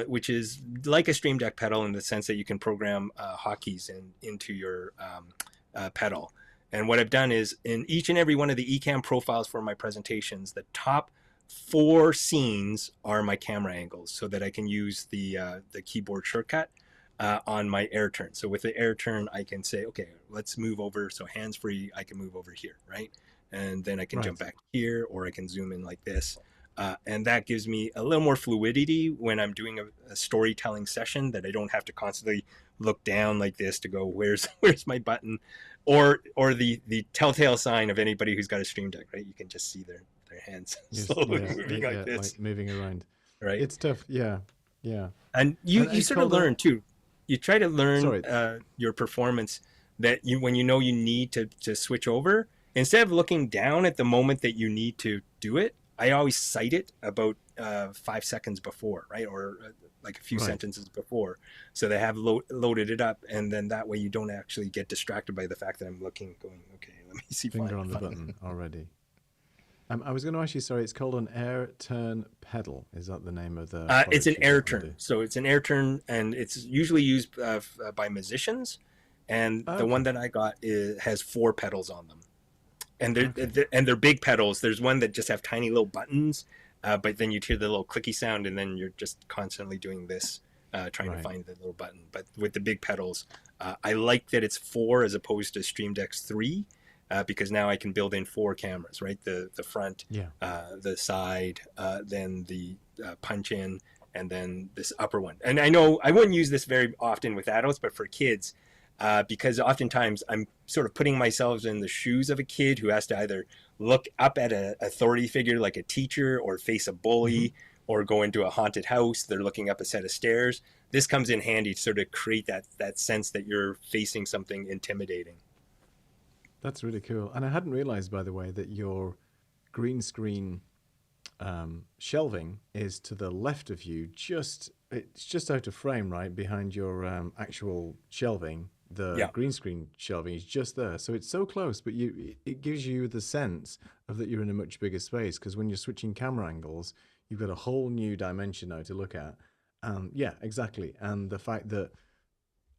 which is like a Stream Deck pedal in the sense that you can program hotkeys into your pedal. And what I've done is, in each and every one of the Ecamm profiles for my presentations, the top 4 scenes are my camera angles, so that I can use the keyboard shortcut on my air turn. So with the air turn, I can say, okay, let's move over. So hands free, I can move over here, right? And then I can jump back here, or I can zoom in like this. And that gives me a little more fluidity when I'm doing a storytelling session, that I don't have to constantly look down like this to go, where's my button, or the telltale sign of anybody who's got a Stream Deck, right? You can just see their hands slowly moving like this, like moving around. Right. It's tough. Yeah. And you sort of learn too. You try to learn your performance, that when you know you need to switch over, instead of looking down at the moment that you need to do it, I always cite it about 5 seconds before, right? Or like a few sentences before. So they have loaded it up. And then that way you don't actually get distracted by the fact that I'm looking, going, okay, let me see. Finger on the button already. I was going to ask you, sorry, it's called an air turn pedal. Is that the name of the... it's an air turn. So it's an air turn, and it's usually used by musicians. And the one that I got has 4 pedals on them. And they're big pedals. There's one that just have tiny little buttons, but then you hear the little clicky sound, and then you're just constantly doing this trying to Right. find the little button. But with the big pedals, I like that it's 4 as opposed to Stream Deck's 3, because now I can build in 4 cameras, right? The front, Yeah. the side, then the punch in, and then this upper one. And I know I wouldn't use this very often with adults, but for kids, because oftentimes I'm sort of putting myself in the shoes of a kid who has to either look up at an authority figure like a teacher, or face a bully, or go into a haunted house. They're looking up a set of stairs. This comes in handy to sort of create that sense that you're facing something intimidating. That's really cool. And I hadn't realized, by the way, that your green screen shelving is to the left of you. It's just out of frame, right behind your actual shelving. The green screen shelving is just there, so it's so close. But it gives you the sense of that you're in a much bigger space, because when you're switching camera angles, you've got a whole new dimension now to look at. Yeah, exactly. And the fact that,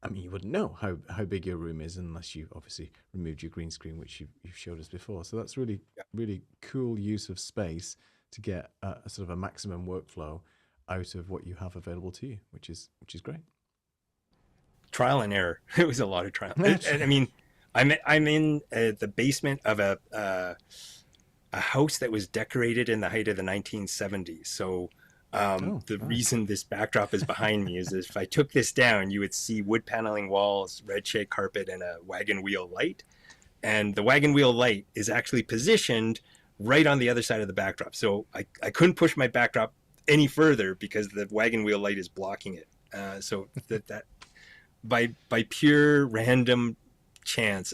I mean, you wouldn't know how big your room is unless you obviously removed your green screen, which you've showed us before. So that's really cool use of space to get a sort of a maximum workflow out of what you have available to you, which is great. Trial and error. It was a lot of trial. And I mean, I'm in the basement of a house that was decorated in the height of the 1970s. So reason this backdrop is behind me is if I took this down, you would see wood paneling walls, red shag carpet, and a wagon wheel light. And the wagon wheel light is actually positioned right on the other side of the backdrop. So I couldn't push my backdrop any further because the wagon wheel light is blocking it. So that by pure random chance,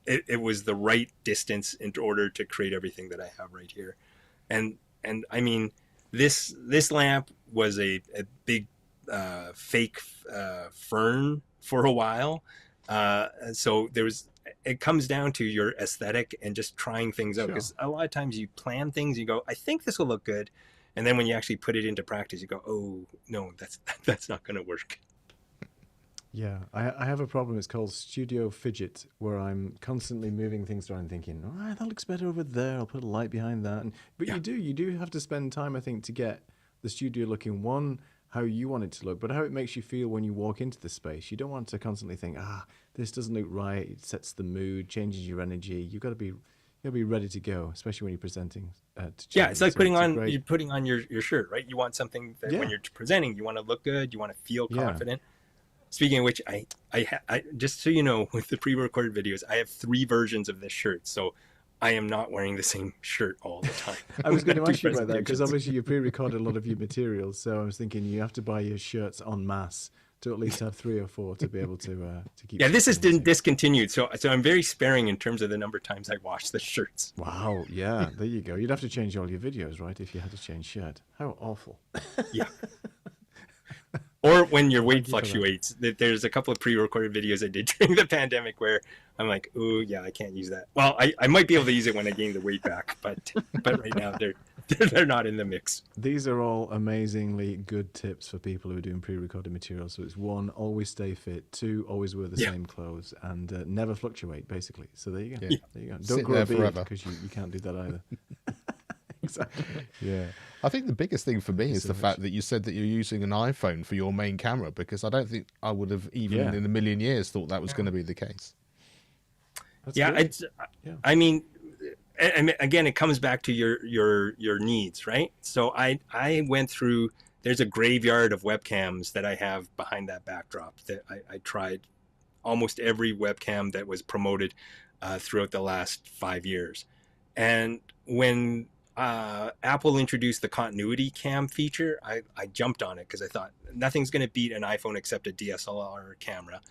it was the right distance in order to create everything that I have right here. And I mean, this lamp was a big fake fern for a while. So it comes down to your aesthetic and just trying things out, because a lot of times you plan things, you go, I think this will look good, and then when you actually put it into practice, you go, oh no, that's not going to work. Yeah, I have a problem. It's called studio fidget, where I'm constantly moving things around, thinking, "Oh, that looks better over there. I'll put a light behind that." But you do have to spend time, I think, to get the studio looking, one, how you want it to look, but how it makes you feel when you walk into the space. You don't want to constantly think, this doesn't look right. It sets the mood, changes your energy. You've got to be ready to go, especially when you're presenting. It's like putting on your shirt, right? You want something that when you're presenting, you want to look good, you want to feel confident. Speaking of which, I just so you know, with the pre-recorded videos, I have 3 versions of this shirt, so I am not wearing the same shirt all the time. I was going to ask you about that, because obviously you pre-recorded a lot of your materials, so I was thinking you have to buy your shirts en masse to at least have 3 or 4 to be able to keep. Yeah, this is discontinued, so I'm very sparing in terms of the number of times I wash the shirts. Wow, yeah, there you go. You'd have to change all your videos, right, if you had to change shirt. How awful. Yeah. Or when your weight fluctuates. There's a couple of pre-recorded videos I did during the pandemic where I'm like, oh yeah, I can't use that. Well, I might be able to use it when I gain the weight back, but right now they're not in the mix. These are all amazingly good tips for people who are doing pre-recorded material. So it's 1, always stay fit. 2, always wear the same clothes, and never fluctuate, basically. So there you go. Yeah. There you go. Don't grow a beard, because you can't do that either. Exactly. Yeah. I think the biggest thing for me is the fact that you said that you're using an iPhone for your main camera, because I don't think I would have even in a million years thought that was going to be the case. I mean, and again, it comes back to your needs, right? So I went through, there's a graveyard of webcams that I have behind that backdrop that I tried almost every webcam that was promoted throughout the last 5 years. And when Apple introduced the continuity cam feature, I jumped on it because I thought nothing's going to beat an iPhone except a DSLR camera.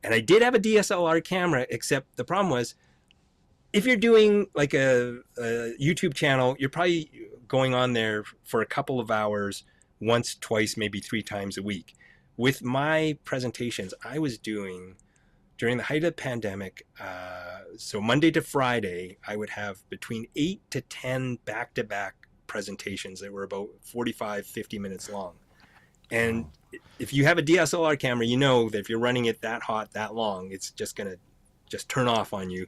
And I did have a DSLR camera, except the problem was, if you're doing like a YouTube channel, you're probably going on there for a couple of hours, once, twice, maybe 3 times a week. With my presentations, I was doing, during the height of the pandemic, so Monday to Friday, I would have between 8 to 10 back-to-back presentations that were about 45, 50 minutes long. And if you have a DSLR camera, you know that if you're running it that hot, that long, it's just going to just turn off on you.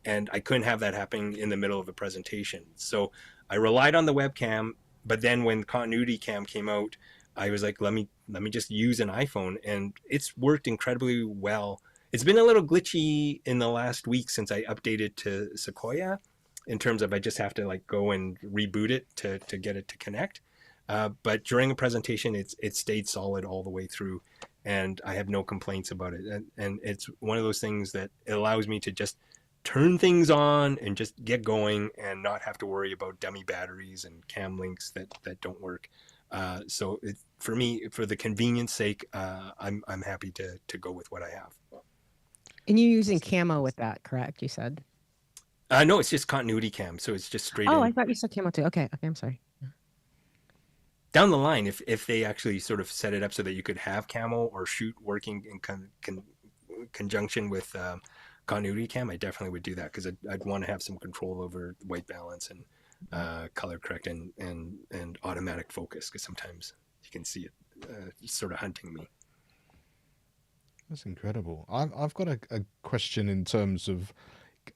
And I couldn't have that happening in the middle of a presentation. So I relied on the webcam, but then when continuity cam came out, I was like, let me just use an iPhone, and it's worked incredibly well. It's been a little glitchy in the last week since I updated to Sequoia, in terms of I just have to like go and reboot it to get it to connect. But during the presentation, it stayed solid all the way through, and I have no complaints about it. And it's one of those things that allows me to just turn things on and just get going and not have to worry about dummy batteries and cam links that don't work. So for me, for the convenience sake, I'm happy to go with what I have. And you're using camo with that, correct? You said. No, it's just continuity cam, so it's just straight in. Oh, I thought you said camo too. Okay, I'm sorry. Down the line, if they actually sort of set it up so that you could have camo or shoot working in conjunction with continuity cam, I definitely would do that, because I'd want to have some control over white balance and color correct and automatic focus, because sometimes you can see it sort of hunting me. That's incredible. I've got a question in terms of,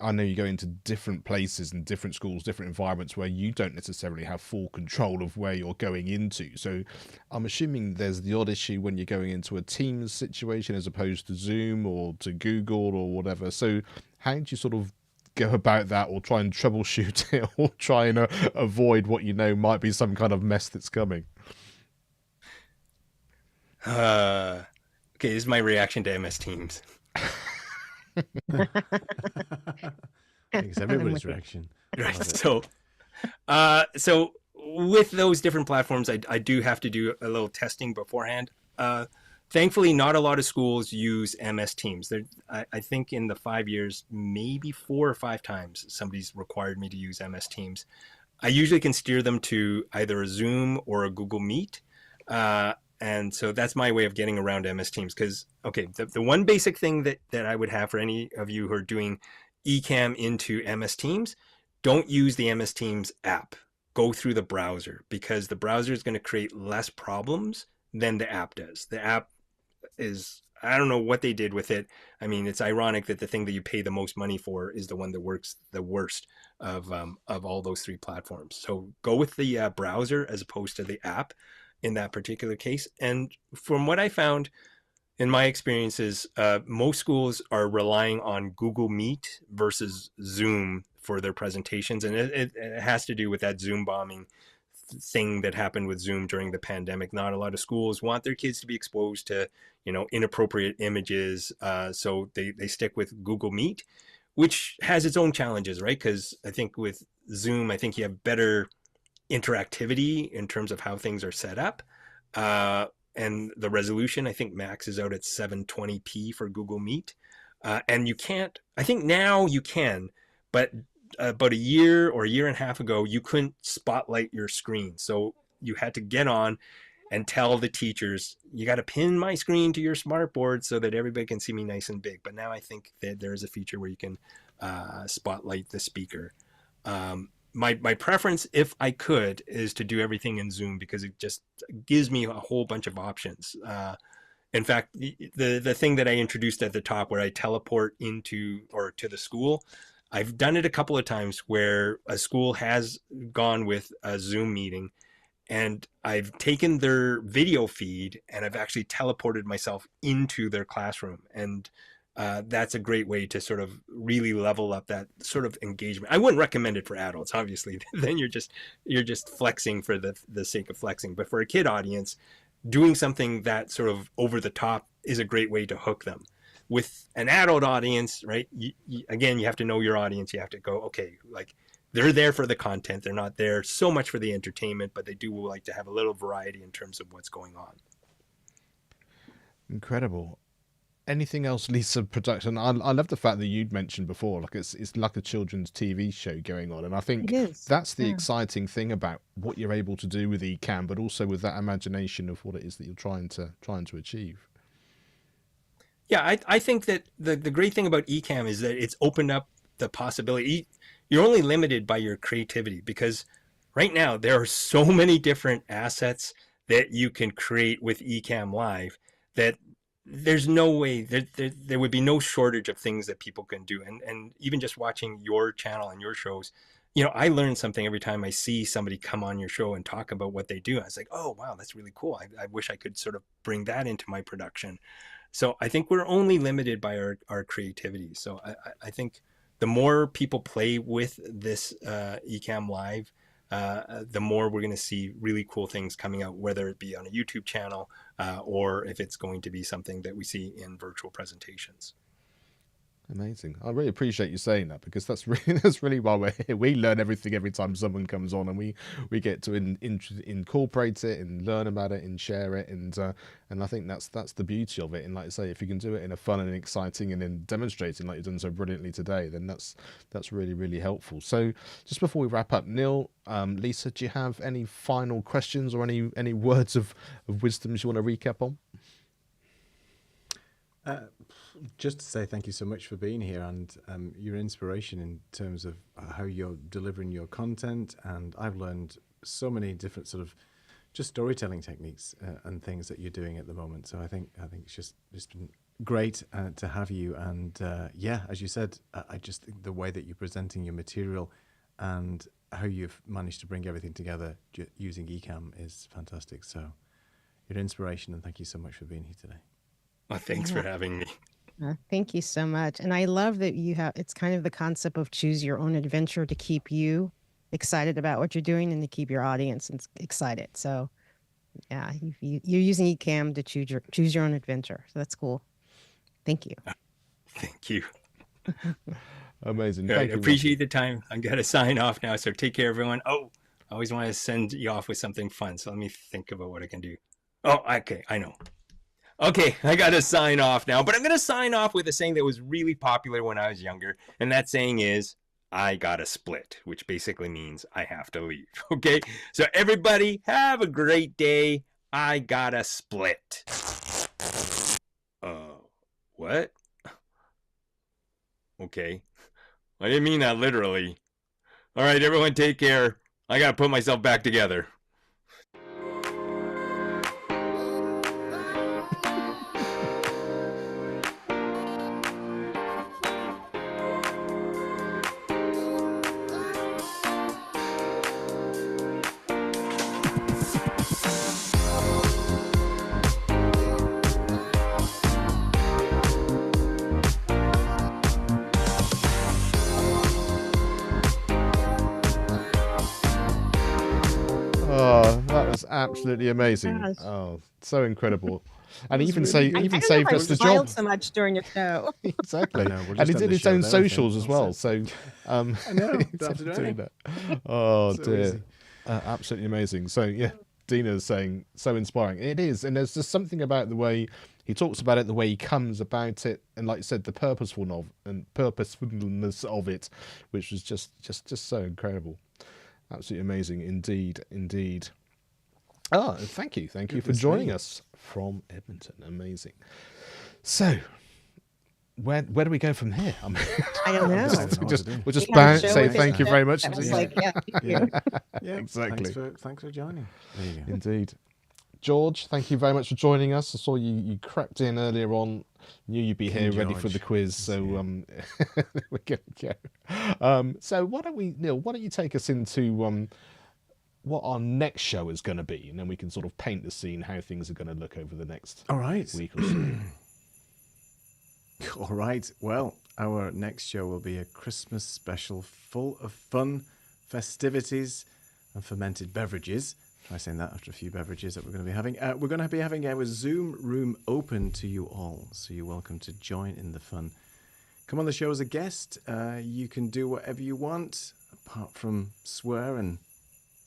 I know you go into different places and different schools, different environments where you don't necessarily have full control of where you're going into. So I'm assuming there's the odd issue when you're going into a Teams situation as opposed to Zoom or to Google or whatever. So how do you sort of go about that, or try and troubleshoot it, or try and avoid what you know might be some kind of mess that's coming? Okay, this is my reaction to MS Teams. I think it's everybody's reaction. Right. So with those different platforms, I do have to do a little testing beforehand. Thankfully, not a lot of schools use MS Teams. I think in the 5 years, maybe 4 or 5 times somebody's required me to use MS Teams. I usually can steer them to either a Zoom or a Google Meet. And so that's my way of getting around MS Teams. Because, okay, the one basic thing that I would have for any of you who are doing Ecamm into MS Teams, don't use the MS Teams app. Go through the browser, because the browser is going to create less problems than the app does. The app is, I don't know what they did with it. I mean, it's ironic that the thing that you pay the most money for is the one that works the worst of all those 3 platforms. So go with the browser as opposed to the app in that particular case. And from what I found in my experiences, most schools are relying on Google Meet versus Zoom for their presentations. And it has to do with that Zoom bombing thing that happened with Zoom during the pandemic. Not a lot of schools want their kids to be exposed to, inappropriate images. So they stick with Google Meet, which has its own challenges, right? Because I think with Zoom, I think you have better interactivity in terms of how things are set up, and the resolution, I think max is out at 720p for Google Meet, and you can't, I think now you can, but about a year or a year and a half ago you couldn't spotlight your screen, so you had to get on and tell the teachers, you got to pin my screen to your smartboard so that everybody can see me nice and big. But now I think that there is a feature where you can spotlight the speaker. My preference, if I could, is to do everything in Zoom, because it just gives me a whole bunch of options. In fact, the thing that I introduced at the top, where I teleport into or to the school, I've done it a couple of times where a school has gone with a Zoom meeting, and I've taken their video feed and I've actually teleported myself into their classroom. And that's a great way to sort of really level up that sort of engagement. I wouldn't recommend it for adults, obviously. Then you're just flexing for the sake of flexing. But for a kid audience, doing something that sort of over the top is a great way to hook them. With an adult audience, right? Again, you have to know your audience. You have to go, okay, like they're there for the content. They're not there so much for the entertainment, but they do like to have a little variety in terms of what's going on. Incredible. Anything else, Lisa, production? I love the fact that you'd mentioned before, like it's like a children's TV show going on, and I think that's the exciting thing about what you're able to do with Ecamm, but also with that imagination of what it is that you're trying to achieve. Yeah, I think that the great thing about Ecamm is that it's opened up the possibility. You're only limited by your creativity, because right now there are so many different assets that you can create with Ecamm Live that there's no way there would be no shortage of things that people can do. And even just watching your channel and your shows, I learn something every time I see somebody come on your show and talk about what they do. I was like, oh, wow, that's really cool. I wish I could sort of bring that into my production. So I think we're only limited by our creativity. So I think the more people play with this Ecamm Live, the more we're going to see really cool things coming out, whether it be on a YouTube channel or if it's going to be something that we see in virtual presentations. Amazing. I really appreciate you saying that, because that's really why we're here. We learn everything every time someone comes on, and we get to incorporate it and learn about it and share it, and I think that's the beauty of it. And like I say, if you can do it in a fun and exciting and then demonstrating like you've done so brilliantly today, then that's really, really helpful. So just before we wrap up, Neil, Lisa, do you have any final questions or any words of wisdom you want to recap on? Just to say thank you so much for being here, and your inspiration in terms of how you're delivering your content. And I've learned so many different sort of just storytelling techniques and things that you're doing at the moment. So I think it's just been great to have you. And yeah, as you said, I just think the way that you're presenting your material and how you've managed to bring everything together using Ecamm is fantastic. So your inspiration, and thank you so much for being here today. Well, thanks for having me. Thank you so much. And I love that it's kind of the concept of choose your own adventure to keep you excited about what you're doing and to keep your audience excited. So yeah, you're using Ecamm to choose your own adventure. So that's cool. Thank you. Thank you. Amazing. Right, Thank you. Appreciate the time. I'm going to sign off now. So take care, everyone. Oh, I always want to send you off with something fun. So let me think about what I can do. Oh, okay. I know. Okay, I got to sign off now, but I'm going to sign off with a saying that was really popular when I was younger. And that saying is, I got to split, which basically means I have to leave. Okay, so everybody have a great day. I got to split. What? Okay, I didn't mean that literally. All right, everyone take care. I got to put myself back together. Absolutely amazing. Gosh. Oh, so incredible. And even I don't know saved if I us the smiled job. so much during your show. Exactly. I know, we're And he just on did the his show own and everything. socials as well. So I know. he's Don't have to do doing anything. that. Oh So dear. easy. Absolutely amazing. So yeah, Dina's saying so inspiring. It is, and there's just something about the way he talks about it, the way he comes about it, and like you said, the purposefulness of it, which was just so incredible. Absolutely amazing indeed. Oh, thank you for Goodness joining me. us from Edmonton. Amazing. So, where do we go from here? I mean, I don't know. I don't know what to do. we'll just We had a bounce, show say with thank his you show very much. that was indeed. like, yeah, thank you. Yeah, Exactly. Thanks for joining. There you go. Indeed. George, thank you very much for joining us. I saw you crept in earlier on. Knew you'd be here ready for the George. quiz. So we're going to go. So why don't we, Neil, why don't you take us into what our next show is going to be, and then we can sort of paint the scene how things are going to look over the next All right. week or so. All right. Well, our next show will be a Christmas special full of fun, festivities, and fermented beverages. Try saying that after a few beverages that we're going to be having. We're going to be having our Zoom room open to you all, so you're welcome to join in the fun. Come on the show as a guest. You can do whatever you want, apart from swear and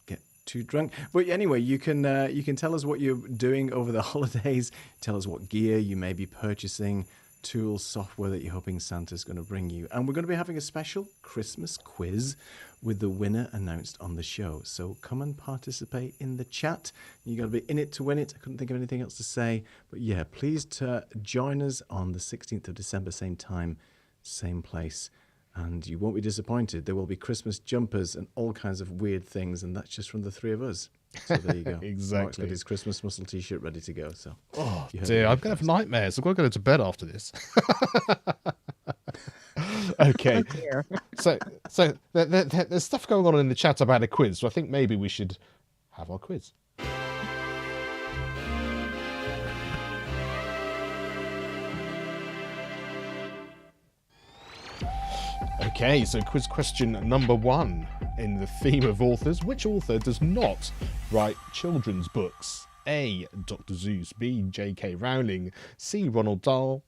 get too drunk. But anyway, you can tell us what you're doing over the holidays. Tell us what gear you may be purchasing, tools, software that you're hoping Santa's going to bring you. And we're going to be having a special Christmas quiz with the winner announced on the show. So come and participate in the chat. You got to be in it to win it. I couldn't think of anything else to say. But yeah, please join us on the 16th of December, same time, same place. And you won't be disappointed. There will be Christmas jumpers and all kinds of weird things. And that's just from the three of us. So there you go. Exactly. Mark's got his Christmas muscle t-shirt ready to go. So Oh you heard dear, it I'm going to have nightmares. I've got to go to bed after this. Okay. Oh, dear. So there's stuff going on in the chat about a quiz, so I think maybe we should have our quiz. Okay, so quiz question number 1. In the theme of authors, which author does not write children's books? A. Dr. Seuss, B. J.K. Rowling, C. Ronald Dahl,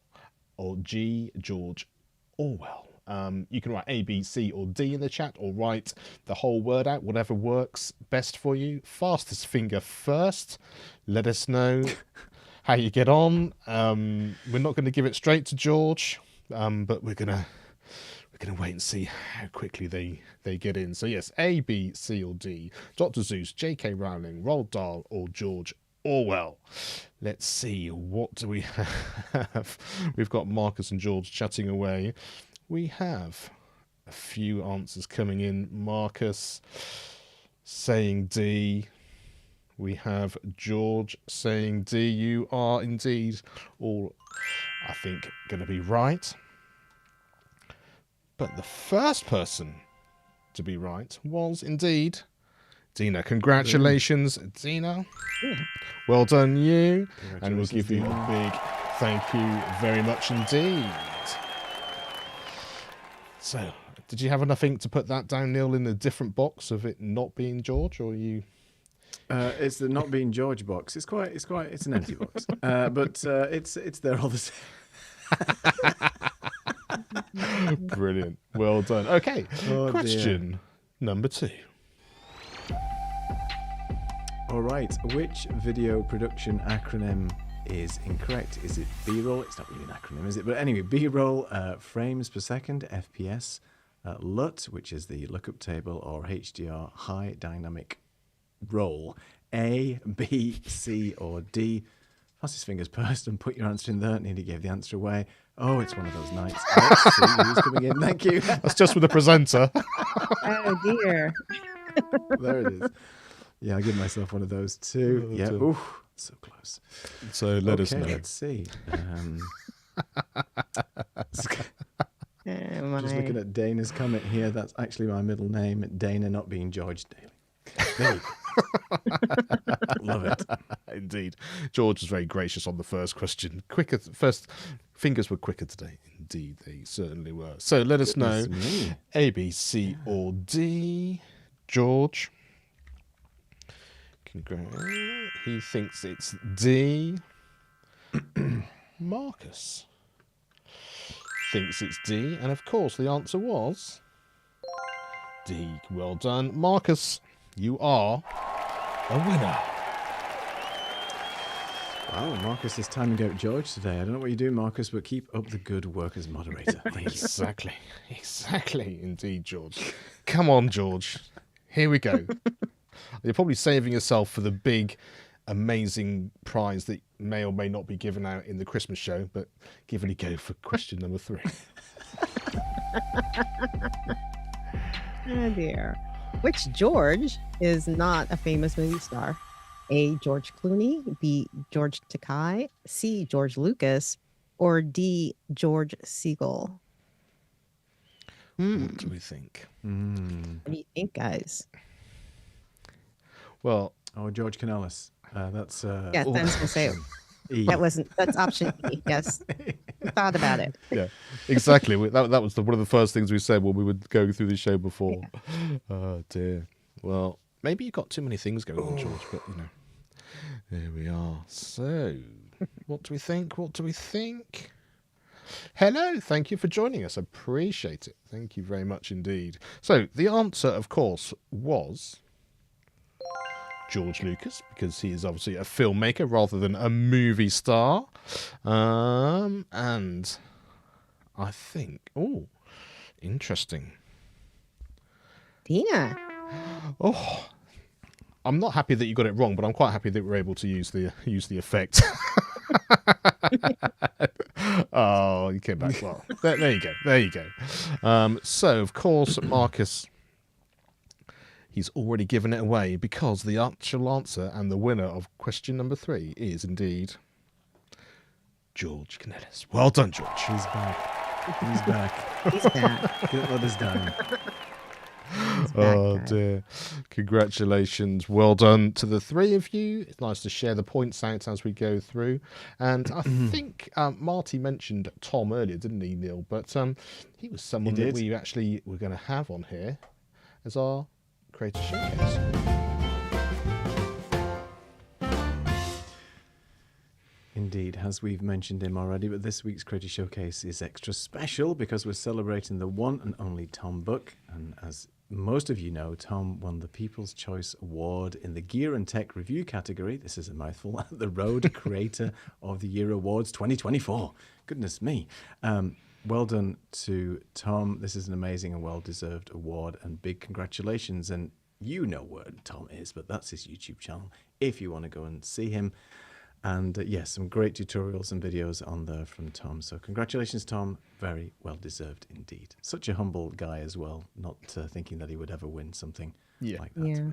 or G. George Orwell? You can write A, B, C, or D in the chat, or write the whole word out, whatever works best for you. Fastest finger first. Let us know how you get on. We're not going to give it straight to George, but we're gonna wait and see how quickly they get in. So yes, A, B, C, or D. Dr. Seuss, J.K. Rowling, Roald Dahl, or George Orwell. Let's see, what do we have? We've got Marcus and George chatting away. We have a few answers coming in. Marcus saying D. We have George saying D. You are indeed all, I think, going to be right. But the first person to be right was indeed Dina. Congratulations, Dina. Yeah. Well done, you. And we'll give you a big thank you very much indeed. So, did you have enough ink to put that down, Neil, in a different box of it not being George, or you? It's the not being George box. It's an empty box, but it's there all the same. Brilliant. Well done. Okay. Oh, question number 2. All right. Which video production acronym is incorrect? Is it B-roll? It's not really an acronym, is it? But anyway, B-roll, frames per second, FPS, LUT, which is the lookup table, or HDR, high dynamic roll. A, B, C, or D. Fastest fingers first and put your answer in there. Nearly gave the answer away. Oh, it's one of those nights. Let's see who's coming in. Thank you. That's just with the presenter. Oh, dear. There it is. Yeah, I give myself one of those too. Oh, Yeah, dear. ooh, so close. So let us know. Let's see. Oh, Just looking at Dana's comment here. That's actually my middle name. Dana, not being George Daly. There you go. Love it. Indeed. George was very gracious on the first question. First fingers were quicker today. Indeed, they certainly were. So let us know. Me. A, B, C, or D. George. Congrats. He thinks it's D. Marcus thinks it's D. And of course, the answer was D. Well done. Marcus, you are a winner. Wow, Marcus is timing out George today. I don't know what you do, Marcus, but keep up the good work as moderator. Thank you. Exactly. Exactly. Indeed, George. Come on, George. Here we go. You're probably saving yourself for the big, amazing prize that may or may not be given out in the Christmas show, but give it a go for question number 3. Oh, dear. Which George is not a famous movie star? A, George Clooney, B, George Takei, C, George Lucas, or D, George Siegel? What do we think? What do you think, guys? Well, Oh, George Canellis. That's Yeah, I was going to say E. that's option E. Yes, thought about it. yeah, exactly. That was one of the first things we said when we were going through the show before. Yeah. Oh, dear. Well, maybe you've got too many things going on, George, but, you know, there we are. So, what do we think? What do we think? Hello, thank you for joining us. Appreciate it. Thank you very much indeed. So, the answer, of course, was George Lucas, because he is obviously a filmmaker rather than a movie star. And I think, oh, interesting. Dina. Oh, I'm not happy that you got it wrong, but I'm quite happy that we're able to use the effect. Oh, you came back well. There you go. There you go. So, of course, Marcus, he's already given it away because the actual answer and the winner of question number 3 is indeed George Canellis. Well done, George. He's back. He's back. He's back. Don't let us down. He's back, Oh guys. dear. Congratulations. Well done to the three of you. It's nice to share the points out as we go through. And I think Marty mentioned Tom earlier, didn't he, Neil? But he was someone that did. we actually were going to have on here as our Creator Showcase. Indeed, as we've mentioned him already, but this week's Creator Showcase is extra special because we're celebrating the one and only Tom Buck. And as most of you know, Tom won the People's Choice Award in the Gear and Tech Review category. This is a mouthful. At the Road Creator of the Year Awards 2024. Goodness me. Well done to Tom. This is an amazing and well-deserved award, and big congratulations. And you know where Tom is, but that's his YouTube channel if you want to go and see him. And yes, some great tutorials and videos on there from Tom. So congratulations, Tom. Very well deserved indeed. Such a humble guy as well, not thinking that he would ever win something like that. Yeah.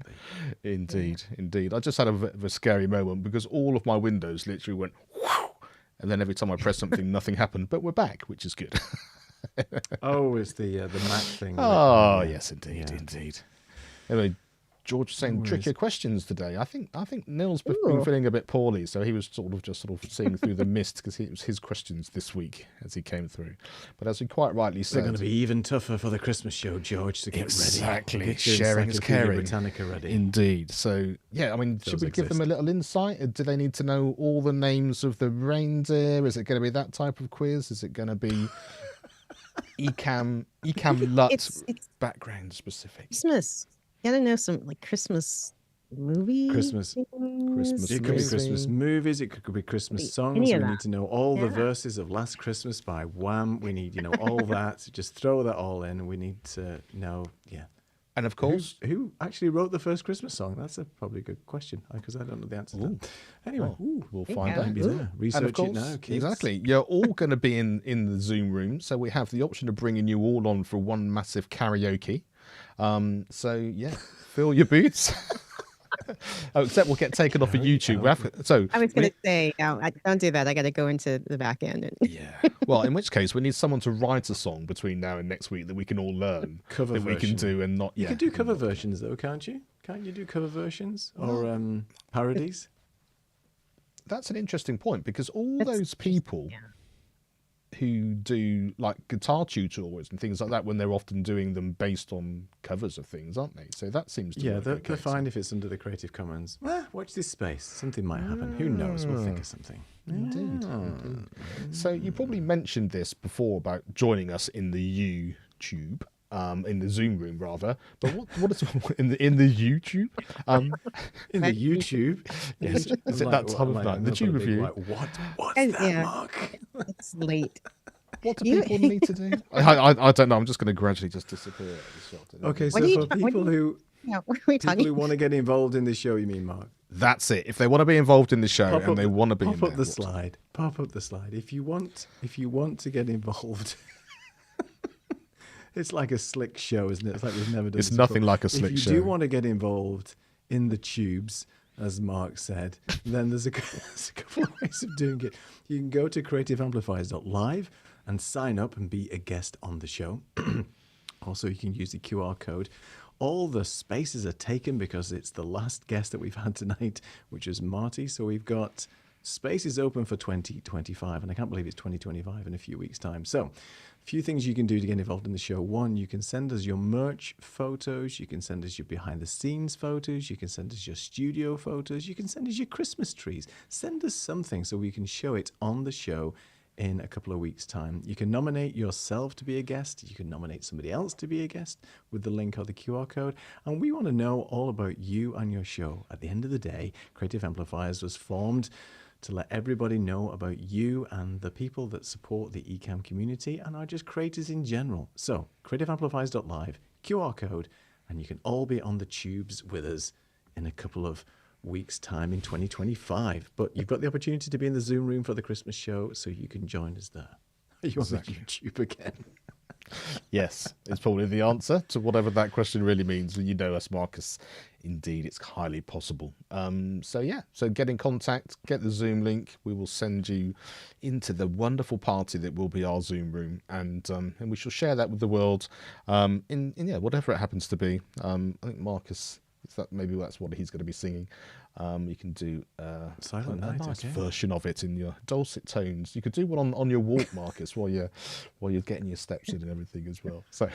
Indeed, indeed. I just had a bit of a scary moment because all of my windows literally went whew, and then every time I pressed something, nothing happened. But we're back, which is good. Oh, it's the Mac thing. Oh, yes, indeed, Yeah. indeed. Anyway, George was saying No worries. trickier questions today. I think Neil's been Ooh. feeling a bit poorly, so he was sort of seeing through the mist because it was his questions this week as he came through. But as we quite rightly They're said, going to be even tougher for the Christmas show, George, so get Exactly. ready. Get your Sharing is Encyclopedia caring. Britannica ready. Indeed. So, yeah, I mean, should Those we give them a exist. little insight? Do they need to know all the names of the reindeer? Is it going to be that type of quiz? Is it going to be Ecamm Lut It's background specific? Christmas. You gotta know some like Christmas movie. Christmas. Christmas It could be movie. Christmas movies. It could be Christmas Any songs. of We that. need to know all the Yeah. verses of Last Christmas by Wham. We need, all that. Just throw that all in. We need to know, And of course, who actually wrote the first Christmas song? That's probably a good question because I don't know the answer to that. Anyway, we'll Yeah. find out. maybe there. Research And of course, it now, kids. exactly. You're all going to be in the Zoom room, so we have the option of bringing you all on for one massive karaoke. So yeah, fill your boots. Oh, except we'll get taken off of YouTube. I was gonna say, no, don't do that. I gotta go into the back end. And Yeah. Well, in which case we need someone to write a song between now and next week that we can all learn Cover that we can version. do and not. You Yeah. can do cover versions though, can't you? Can't you do cover versions or parodies? That's an interesting point because all That's- those people yeah. who do like guitar tutorials and things like that, when they're often doing them based on covers of things, aren't they? So that seems to Yeah, work they're okay. fine if it's under the Creative Commons. Watch this space. Something might happen. Who knows? We'll think of something. Indeed, indeed. So you probably mentioned this before about joining us in the YouTube, in the Zoom room rather. But what is in the YouTube? In the YouTube. Yes, is it that time of night? The tube review. What's And- that, yeah. Mark? It's late. What do You- people need to do? I don't know. I'm just going to gradually just disappear. At this shot. Okay, What so do you- for what do people you- who Yeah, what are we people talking? who want to get involved in the show, you mean, Mark? That's it. If they want to be involved in the show Pop and up- they want to be in Pop up there, the what- slide. Pop up the slide. If you want to get involved. It's like a slick show, isn't it? It's like we've never done It's this nothing before. like a slick If show. you do want to get involved in the tubes, as Mark said, then there's a couple of ways of doing it. You can go to creativeamplifiers.live and sign up and be a guest on the show. Also, you can use the QR code. All the spaces are taken because it's the last guest that we've had tonight, which is Marty. So we've got spaces open for 2025, and I can't believe it's 2025 in a few weeks' time. So a few things you can do to get involved in the show. One, you can send us your merch photos. You can send us your behind-the-scenes photos. You can send us your studio photos. You can send us your Christmas trees. Send us something so we can show it on the show in a couple of weeks' time. You can nominate yourself to be a guest. You can nominate somebody else to be a guest with the link or the QR code. And we want to know all about you and your show. At the end of the day, Creative Amplifiers was formed to let everybody know about you and the people that support the Ecamm community and are just creators in general. So, creativeamplifiers.live, QR code, and you can all be on the tubes with us in a couple of weeks' time in 2025. But you've got the opportunity to be in the Zoom room for the Christmas show, so you can join us there. Are you on the YouTube again? Yes, it's probably the answer to whatever that question really means. And you know us, Marcus. Indeed, it's highly possible. So yeah, so get in contact, get the Zoom link. We will send you into the wonderful party that will be our Zoom room, and we shall share that with the world. In yeah, whatever it happens to be. I think Marcus, maybe that's what he's going to be singing. You can do Silent a Night, nice okay. version of it in your dulcet tones. You could do one on your walk, Marcus, while you're getting your steps in and everything as well. So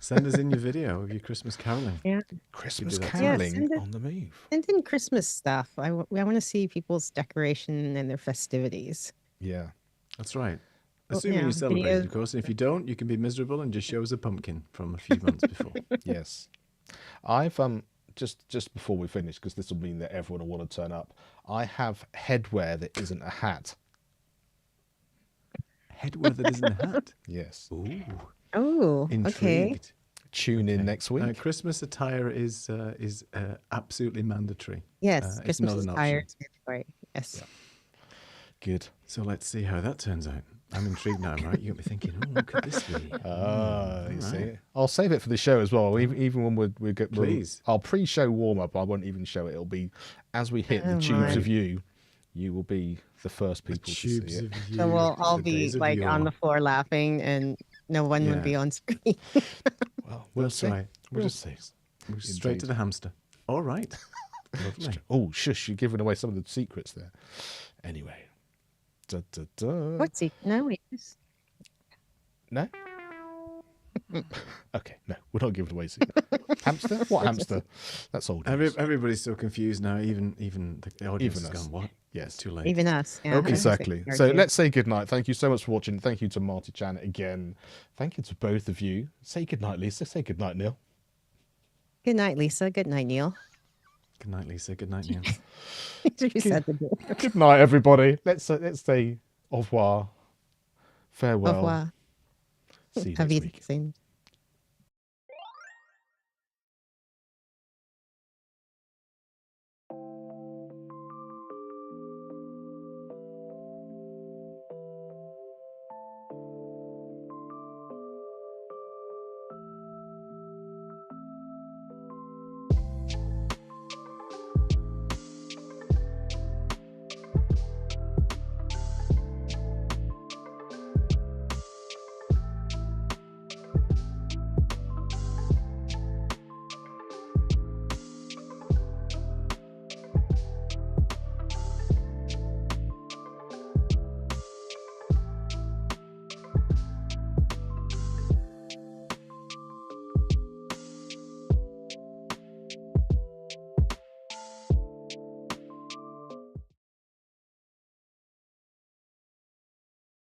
Send us in your video of your Christmas caroling. Yeah. Christmas that. caroling send it. on the move. And then Christmas stuff. I want to see people's decoration and their festivities. Yeah. That's right. Well, Assuming yeah, you celebrate, videos. of course. And if you don't, you can be miserable and just show us a pumpkin from a few months before. Yes. I've just before we finish, because this will mean that everyone will want to turn up. I have headwear that isn't a hat. Headwear that isn't a hat. Yes. Ooh, Oh, okay. intrigued. Tune in next week. Christmas attire is absolutely mandatory. Yes, it's Christmas not is an tired. option. Yes. Good. So let's see how that turns out. I'm intrigued now, right? You got me thinking, oh, what could this be? You see, I'll save it for the show as well. Even when we get, Please. I'll pre-show warm up. I won't even show it. It'll be as we hit the Oh, tubes my. of you. You will be the first people to see Tubes it. of you. So we'll all the be days of like on yore. the floor laughing, and no one would Yeah. be on screen. Well, we'll That's see. right. We'll We'll see. We're straight Indeed. to the hamster. All right. Lovely. Oh, shush! You're giving away some of the secrets there. Anyway. Da, da, da. What's he? No, wait. No. Okay, no, we're not giving away secrets. Hamster? What hamster? That's old. news. Everybody's so confused now. Even the audience Even has us. gone, what? Yes. It's too late. Even us. Yeah, Okay, I was gonna say, exactly. you're So good. let's say goodnight. Thank you so much for watching. Thank you to Marty Chan again. Thank you to both of you. Say goodnight, Lisa. Say goodnight, Neil. Good night, Lisa. Good night, Neil. Good night, Lisa. Good night, Neil. You said the good. Good night, everybody. Let's say au revoir, farewell. Au revoir. See you Have next you week. seen?